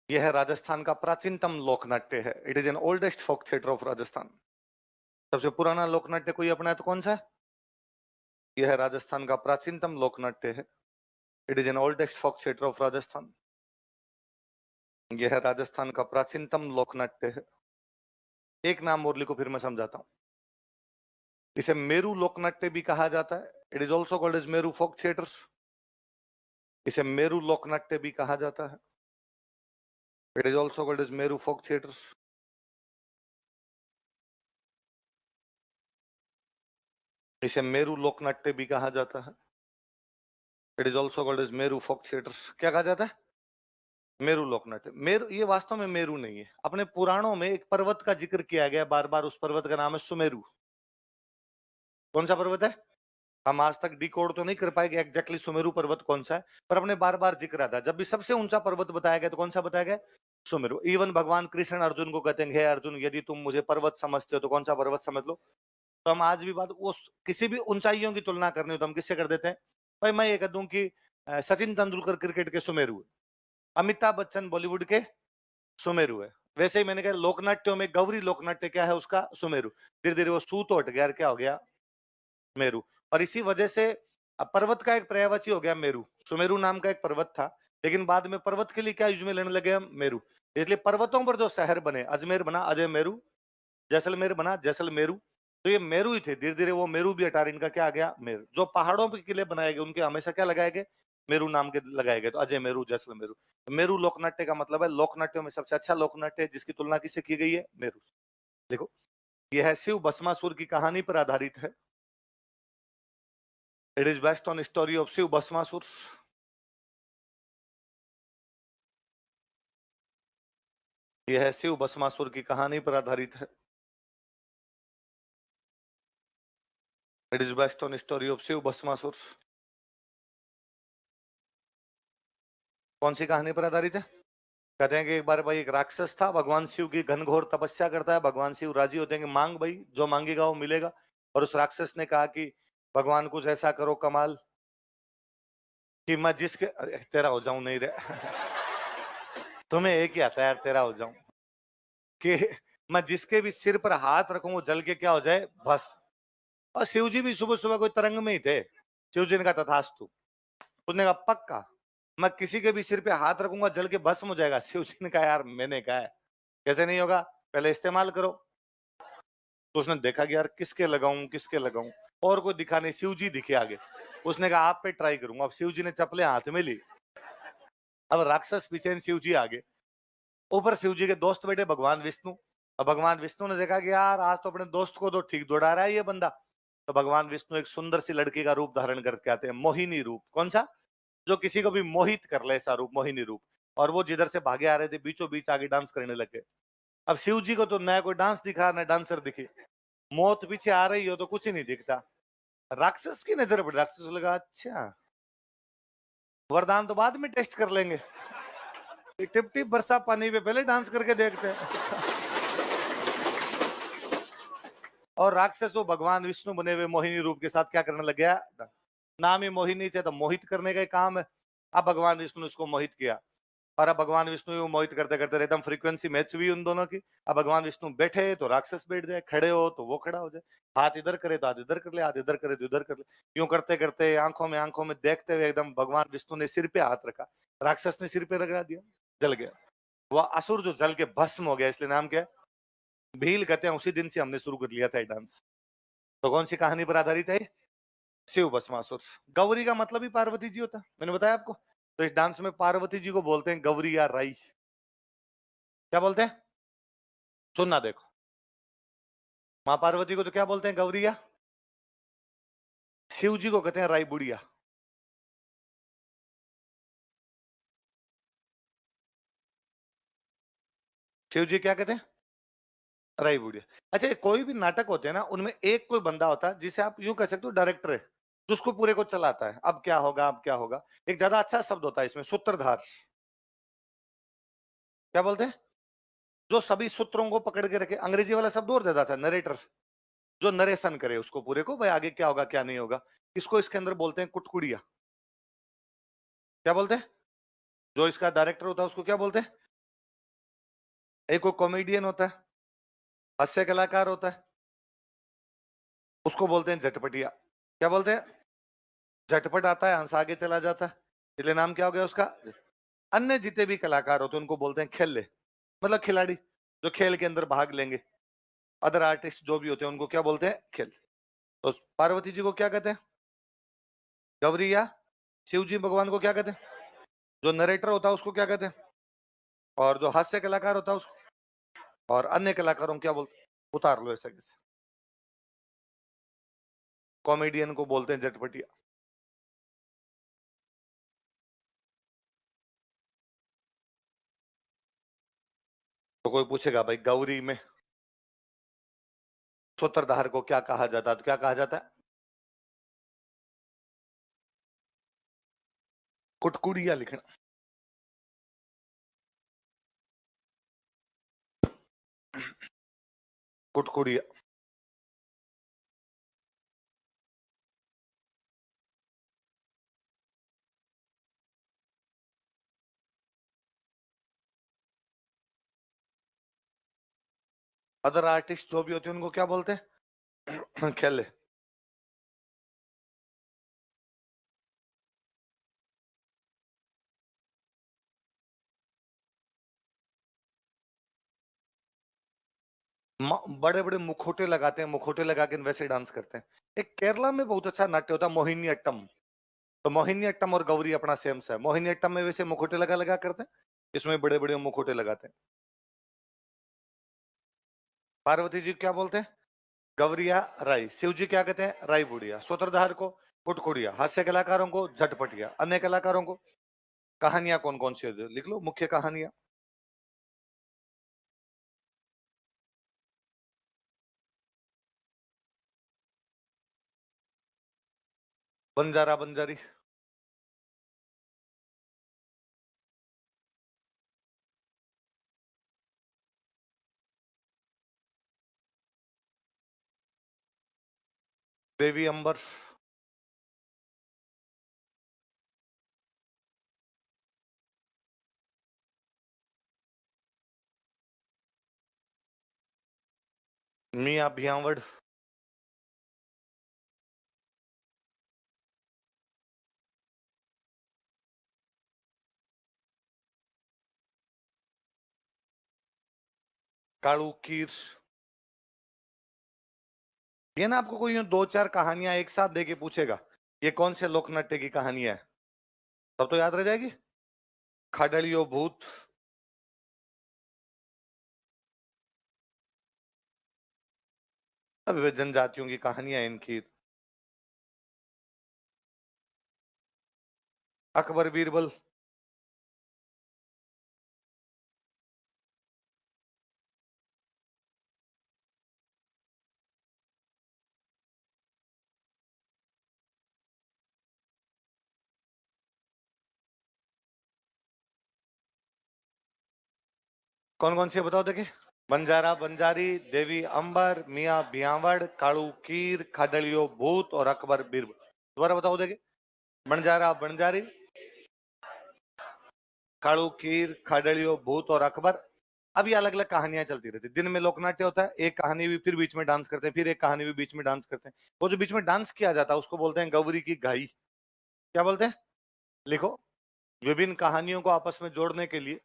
यह राजस्थान का प्राचीनतम लोकनाट्य है। It is an oldest folk theatre of Rajasthan. सबसे पुराना लोकनाट्य कोई अपना है तो कौन सा है? यह राजस्थान का प्राचीनतम लोकनाट्य है। It is an oldest folk theatre of Rajasthan. यह राजस्थान का प्राचीनतम लोकनाट्य है। एक नाम और लिखो, फिर मैं समझाता हूं। इसे मेरू लोकनाट्य भी कहा जाता है। It is also called as Meru folk theatre. इसे मेरू लोकनाट्य भी कहा जाता है। It is also called as Meru Folk Theatre. इसे मेरू लोकनाट्य भी कहा जाता है. It is also called as Meru folk theatre. क्या कहा जाता है? मेरू लोकनाट्य. मेरू ये वास्तव में मेरू नहीं है. अपने पुराणों में एक पर्वत का जिक्र किया गया बार बार. उस पर्वत का नाम है सुमेरु. कौन सा पर्वत है? हम आज तक डिकोड तो नहीं कर पाएंगे एग्जैक्टली सुमेरु पर्वत कौन सा है, पर अपने बार बार जिक्र आता है. जब भी सबसे ऊंचा पर्वत बताया गया तो कौन सा बताया गया? सुमेरु. इवन भगवान कृष्ण अर्जुन को कहते हैं, हे अर्जुन यदि तुम मुझे पर्वत समझते हो तो कौन सा पर्वत समझ लो. तो हम आज भी बात उस किसी भी ऊंचाइयों की तुलना करनी हो तो हम किससे कर देते हैं? भाई मैं ये कह दूं कि सचिन तेंदुलकर क्रिकेट के सुमेरु है, अमिताभ बच्चन बॉलीवुड के सुमेरु है. वैसे ही मैंने कहा लोकनाट्यों में गौरी लोकनाट्य क्या है? उसका सुमेरु. धीरे धीरे वो सू तो हट गया, क्या हो गया? मेरू. और इसी वजह से पर्वत का एक पर्यायवाची हो गया मेरू. सुमेरु नाम का एक पर्वत था, लेकिन बाद में पर्वत के लिए क्या यूज में लेने लगे हम? मेरू. इसलिए पर्वतों पर जो शहर बने, अजमेर बना अजय मेरू, जैसलमेर बना जैसलमेरू. तो ये मेरू ही थे. धीरे धीरे वो मेरू भी हटा, इनका क्या आ गया? मेरू. जो पहाड़ों पे किले बनाए गए उनके हमेशा क्या लगाए गए? मेरू नाम के लगाए गए. तो अजय मेरू, जैसलमेरू. मेरू लोकनाट्य का मतलब है लोकनाट्यों में सबसे अच्छा लोकनाट्य जिसकी तुलना किससे की गई है? मेरू. देखो यह है शिव भस्मासुर की कहानी पर आधारित है. It is based on story of Shiv Bhasmasur. यह है शिव भस्मासुर की कहानी पर आधारित है. It is based on story of Shiv Bhasmasur. कौन सी कहानी पर आधारित है? कहते हैं कि एक बार भाई एक राक्षस था, भगवान शिव की घनघोर तपस्या करता है. भगवान शिव राजी होते हैं कि मांग भाई, जो मांगेगा वो मिलेगा. और उस राक्षस ने कहा कि भगवान कुछ ऐसा करो कमाल कि मैं जिसके तेरा हो जाऊं. नहीं रे तुम्हें एक ही आता है यार, तेरा हो जाऊं. कि मैं जिसके भी सिर पर हाथ रखूं वो जल के क्या हो जाए? भस्म. और शिव जी भी सुबह सुबह कोई तरंग में ही थे. शिव जी ने कहा तथास्तु. उसने कहा पक्का मैं किसी के भी सिर पे हाथ रखूंगा जल के भस्म हो जाएगा. शिव जी ने कहा यार मैंने कहा है, कैसे नहीं होगा, पहले इस्तेमाल करो. तो उसने देखा कि यार किसके लगाऊं किसके लगाऊं, और कोई दिखा नहीं. शिव जी दिखे आगे. उसने कहा आप पे ट्राई करूंगा. अब शिव जी ने चप्पलें हाथ में ली. अब राक्षस पीछे, शिव जी आगे. ऊपर शिव जी के दोस्त बैठे भगवान विष्णु. और भगवान विष्णु ने देखा कि यार आज तो अपने दोस्त को तो ठीक दौड़ा रहा है ये बंदा. तो भगवान विष्णु एक सुंदर सी लड़की का रूप धारण करके आते हैं, मोहिनी रूप. कौन सा? जो किसी को भी मोहित कर ले, ऐसा रूप, मोहिनी रूप. और वो जिधर से भागे आ रहे थे बीचों बीच आगे डांस करने लगे. अब शिव जी को तो नया कोई डांस दिखा न डांसर दिखे. मौत पीछे आ रही हो तो कुछ ही नहीं दिखता. राक्षस की नजर पड़ी. राक्षस को लगा अच्छा वरदान तो बाद में टेस्ट कर लेंगे, टिप टिप बरसा पानी पे पहले डांस करके देखते हैं. और राक्षस वो भगवान विष्णु बने हुए मोहिनी रूप के साथ क्या करने लग गया? नाम ही मोहिनी थे तो मोहित करने का ही काम है. अब भगवान विष्णु ने उसको मोहित किया. और अब भगवान विष्णु को मोहित करते करते एकदम फ्रीक्वेंसी मैच हुई उन दोनों की. अब भगवान विष्णु बैठे तो राक्षस बैठ जाए, खड़े हो तो वो खड़ा हो जाए, हाथ इधर करे तो हाथ इधर कर ले, हाथ इधर करे तो इधर कर ले. यूं करते करते आंखों में देखते हुए एकदम भगवान विष्णु ने सिर पे हाथ रखा. राक्षस ने सिर पे लगा दिया, जल गया. वह असुर जो जल के भस्म हो गया, इसलिए नाम क्या है? भील कहते हैं. उसी दिन से हमने शुरू कर लिया था ये डांस. तो कौन सी कहानी पर आधारित है? शिव भस्मासुर. गौरी का मतलब ही पार्वती जी होता है, मैंने बताया आपको. तो इस डांस में पार्वती जी को बोलते हैं गौरी या राई. क्या बोलते हैं? सुनना देखो. मां पार्वती को तो क्या बोलते हैं? गौरी या. शिव जी को कहते हैं राई बुढ़िया. शिव जी क्या कहते हैं? राई बुढ़िया. अच्छा कोई भी नाटक होते हैं ना, उनमें एक कोई बंदा होता है जिसे आप यूं कह सकते हो डायरेक्टर है, जो उसको पूरे को चलाता है. अब क्या होगा अब क्या होगा. एक ज्यादा अच्छा शब्द होता है इसमें, सूत्रधार. क्या बोलते हैं? जो सभी सूत्रों को पकड़ के रखे. अंग्रेजी वाला शब्द और ज्यादा था नरेटर, जो नरेशन करे उसको पूरे को, भाई आगे क्या होगा क्या नहीं होगा. इसको इसके अंदर बोलते हैं कुटकुड़िया. क्या बोलते हैं? जो इसका डायरेक्टर होता है उसको क्या बोलते हैं? एक को कॉमेडियन होता है, हास्य कलाकार होता है, उसको बोलते हैं झटपटिया. क्या बोलते हैं? झटपट आता है, हंस आगे चला जाता है, इसलिए नाम क्या हो गया उसका? अन्य जितने भी कलाकार होते हैं उनको बोलते हैं खेले, मतलब खिलाड़ी जो खेल के अंदर भाग लेंगे. अदर आर्टिस्ट जो भी होते हैं उनको क्या बोलते हैं? खेल. तो पार्वती जी को क्या कहते हैं? गौरी. या शिव जी भगवान को क्या कहते हैं? जो नरेटर होता है उसको क्या कहते हैं? और जो हास्य कलाकार होता है उसको, और अन्य कलाकारों को क्या बोलते हैं? उतार लो ऐसे कैसे। कॉमेडियन को बोलते हैं झटपटिया। तो कोई पूछेगा भाई गौरी में सूत्रधार को क्या कहा जाता है, तो क्या कहा जाता है? कुटकुड़िया लिखना। कुटकुड़िया। अदर आर्टिस्ट जो भी होते हैं उनको क्या बोलते हैं? खेले। बड़े बड़े मुखोटे लगाते हैं, मुखोटे लगा के वैसे डांस करते हैं। एक केरला में बहुत अच्छा नाट्य होता है मोहिनी अट्टम। तो मोहिनी अट्टम और गौरी अपना सेम सा है। मोहिनी अट्टम में वैसे मुखोटे लगा लगा करते हैं, इसमें बड़े बड़े मुखोटे लगाते हैं। पार्वती जी क्या बोलते हैं? गवरिया राई। शिव जी क्या कहते हैं? राई बुढ़िया। सूत्रधार को कुटकुड़िया। हास्य कलाकारों को झटपटिया। अन्य कलाकारों को कहानियां कौन कौन सी होती है? लिख लो मुख्य कहानियां। बंजारा बंजारी। देवी अंबर। मियां भियावड़। कालू कीर। ये ना आपको कोई यूं दो चार कहानियां एक साथ देके पूछेगा ये कौन से लोक नाट्य की कहानी है, तब तो याद रह जाएगी। खाडलियो भूत। अब वे जनजातियों की कहानियां इनकी। अकबर बीरबल। कौन कौन सी है बताओ देखे। बंजारा बंजारी, देवी अंबर, मियां भियावड़, कालू कीर, खाडलियो भूत और अकबर बीरबल। दोबारा बताओ देखे। बंजारा बंजारी, कालू कीर, खाडलियो भूत और अकबर। अब ये अलग अलग कहानियां चलती रहती। दिन में लोकनाट्य होता है, एक कहानी भी फिर बीच में डांस करते हैं, फिर एक कहानी भी बीच में डांस करते हैं। वो जो बीच में डांस किया जाता है उसको बोलते हैं गौरी की गाई। क्या बोलते हैं? लिखो। विभिन्न कहानियों को आपस में जोड़ने के लिए,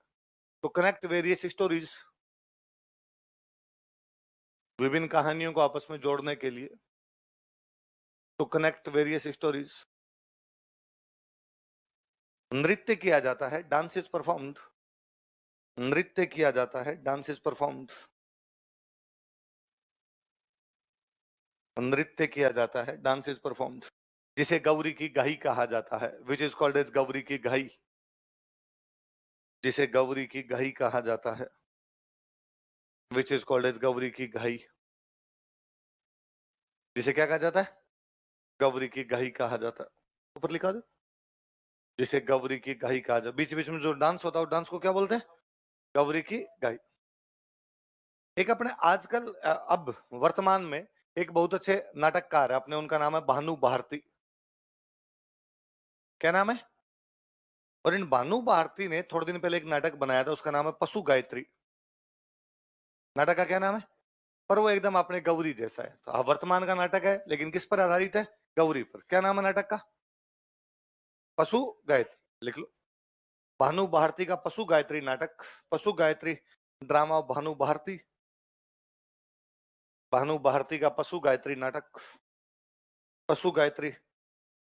तो कनेक्ट वेरियस स्टोरीज। विभिन्न कहानियों को आपस में जोड़ने के लिए, तो कनेक्ट वेरियस स्टोरीज। नृत्य किया जाता है, डांस इज परफॉर्म्ड। नृत्य किया जाता है, डांस इज परफॉर्म्ड। नृत्य किया जाता है, डांस इज परफॉर्म्ड। जिसे गौरी की गाई कहा जाता है, which is called as Gauri की गाई। जिसे गौरी की गाई कहा जाता है, which is called as Gauri की गाई। जिसे क्या कहा जाता है? गौरी की गाई कहा जाता है। ऊपर लिखा दो। जिसे गौरी की गाई कहा जाता है। बीच बीच में जो डांस होता है, डांस को क्या बोलते हैं? गौरी की गाई। एक अपने आजकल अब वर्तमान में एक बहुत अच्छे नाटककार है अपने, उनका नाम है भानु भारती। क्या नाम है? और इन भानु भारती ने थोड़े दिन पहले एक नाटक बनाया था, उसका नाम है पशु गायत्री। नाटक का क्या नाम है? पर वो एकदम अपने गौरी जैसा है। तो वर्तमान का नाटक है लेकिन किस पर आधारित है? गौरी पर। क्या नाम है नाटक का? पशु गायत्री। लिख लो। भानु भारती का पशु गायत्री नाटक। पशु गायत्री ड्रामा भानु भारती। भानु भारती का पशु गायत्री नाटक। पशु गायत्री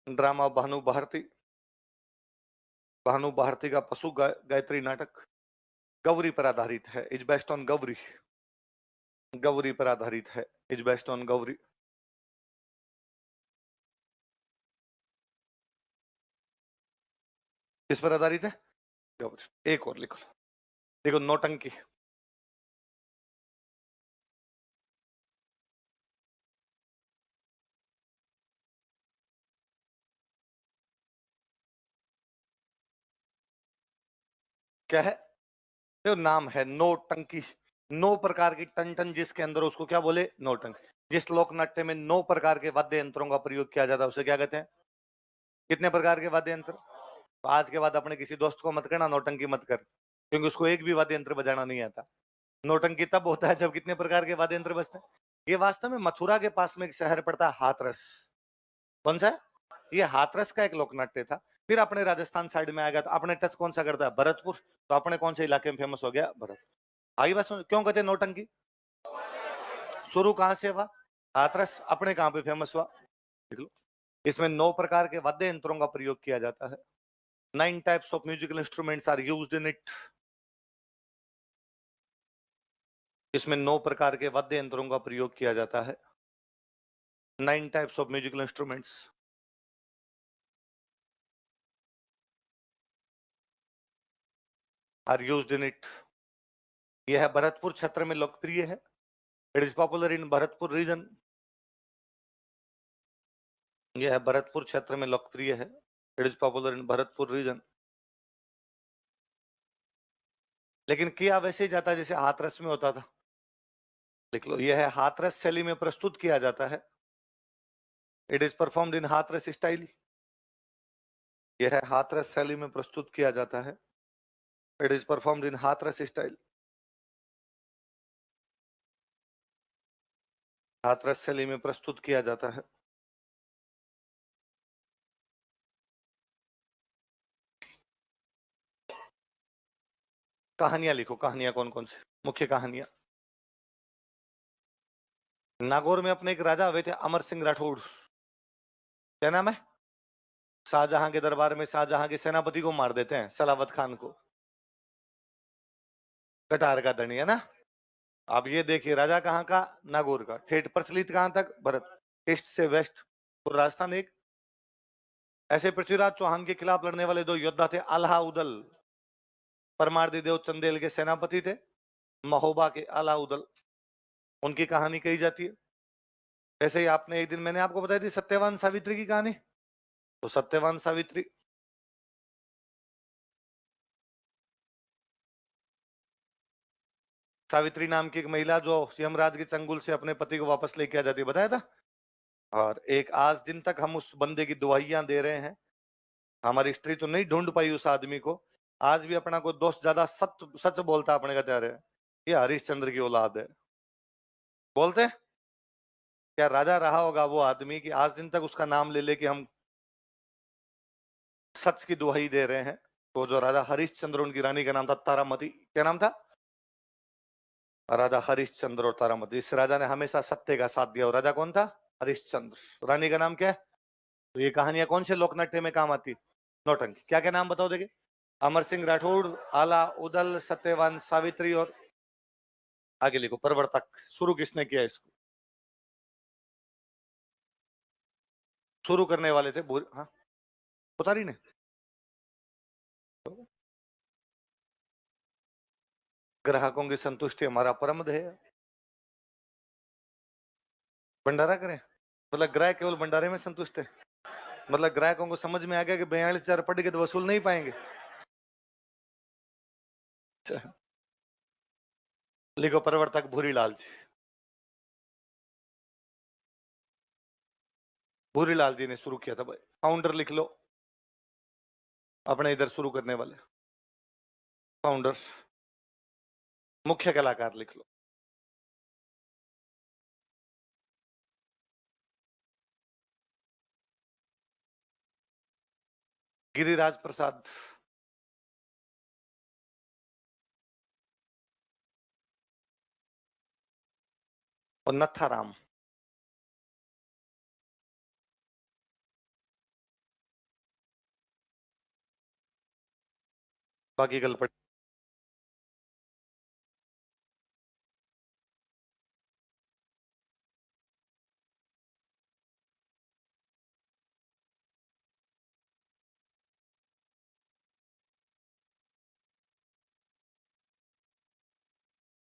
ड्रामा भानु भारती। भानु भारती का पशु गायत्री नाटक। गौरी पर आधारित है, is based on Gauri, Gauri पर आधारित है, इज बेस्ड ऑन गौरी। किस पर आधारित है? गौरी। एक और लिखो, देखो नौटंकी, क्या है? देखो नाम है नौटंकी, 9 प्रकार की टन टन जिसके अंदर, उसको क्या बोले? नौटंकी। जिस लोक नाट्य में 9 प्रकार के वाद्य यंत्रों का प्रयोग किया जाता है उसे क्या कहते हैं? कितने प्रकार के वाद्य यंत्र? तो आज के बाद अपने किसी दोस्त को मत करना नौटंकी मत कर, क्योंकि उसको एक भी वाद्य यंत्र बजाना नहीं आता। नौटंकी तब होता है जब कितने प्रकार के वाद्य यंत्र बजते हैं। ये वास्तव में मथुरा के पास में एक शहर पड़ता है हाथरस। कौन सा? ये हाथरस का एक लोकनाट्य था। फिर अपने राजस्थान साइड में आएगा तो अपने टच कौन सा करता है? भरतपुर। तो अपने कौन से इलाके में फेमस हो गया? भरत। आई बात सुन, क्यों कहते हैं नौटंकी? शुरू कहां से हुआ? हाथरस। अपने कहां पे फेमस हुआ? देख लो, इसमें 9 प्रकार के वाद्य यंत्रों का प्रयोग किया जाता है। 9 types of musical instruments are used in it. इसमें 9 प्रकार के वाद्य यंत्रों का प्रयोग किया जाता है। 9 types of musical instruments are used in it. यह है भरतपुर क्षेत्र में लोकप्रिय है। It is popular in Bharatpur region. यह है भरतपुर क्षेत्र में लोकप्रिय है। It is popular in Bharatpur region. लेकिन किया वैसे ही जाता है जैसे हाथरस में होता था। लिख लो, यह है हाथरस शैली में प्रस्तुत किया जाता है। It is performed in Hathras style. यह है हाथरस शैली में प्रस्तुत किया जाता है। It is performed in Hathras style. Hathras शैली में प्रस्तुत किया जाता है। कहानियां लिखो, कहानियां कौन कौन सी? मुख्य कहानियां। नागौर में अपने एक राजा हुए थे, अमर सिंह राठौड़। क्या नाम है? शाहजहां के दरबार में शाहजहां के सेनापति को मार देते हैं, सलावत खान को। कटार का धनी है ना। अब ये देखिए, राजा कहाँ का? नागौर का। ठेठ प्रचलित कहां तक? भरत। ईस्ट से वेस्ट और राजस्थान। एक ऐसे पृथ्वीराज चौहान के खिलाफ लड़ने वाले 2 योद्धा थे। अलाउदल, परमार्दी देव चंदेल के सेनापति थे। महोबा के अलाउदल, उनकी कहानी कही जाती है। ऐसे ही आपने एक दिन मैंने आपको बताई थी सत्यवान सावित्री की कहानी। तो सत्यवान सावित्री, सावित्री नाम की एक महिला जो यमराज के चंगुल से अपने पति को वापस लेके आ जाती है, बताया था। और एक आज दिन तक हम उस बंदे की दुआइयां दे रहे हैं। हमारी स्त्री तो नहीं ढूंढ पाई उस आदमी को। आज भी अपना को दोस्त ज्यादा सच बोलता अपने का तैयार है, ये हरिश्चंद्र की औलाद है बोलते। क्या राजा रहा होगा वो आदमी कि आज दिन तक उसका नाम ले लेके हम सच की दुहाई दे रहे हैं। तो जो राजा हरिश्चंद्र, उनकी रानी का नाम था तारामती। क्या नाम था? राजा हरिश्चंद्र और तारामती। इस राजा ने हमेशा सत्य का साथ दिया। और राजा कौन था? हरिश्चंद्र। रानी का नाम क्या है? तो ये कहानियां कौन से लोकनाट्य में काम आती? नौटंकी। क्या क्या नाम बताओ देखिए? अमर सिंह राठौड़, आला उदल, सत्यवान सावित्री और आगे लिखो प्रवर्तक। शुरू किसने किया इसको? शुरू करने वाले थे हाँ, पुतारी ने। ग्राहकों की संतुष्टि हमारा परम ध्येय है। भंडारा करें मतलब ग्राहक केवल भंडारे में संतुष्ट है? मतलब ग्राहकों को समझ में आ गया कि 42,000 पढ़ के तो वसूल नहीं पाएंगे। लिखो प्रवर्तक भूरीलाल जी। भूरीलाल जी ने शुरू किया था भाई। फाउंडर लिख लो, अपने इधर शुरू करने वाले फाउंडर। मुख्य कलाकार लिख लो, गिरिराज प्रसाद। और नथाराम। बाकी कल पढ़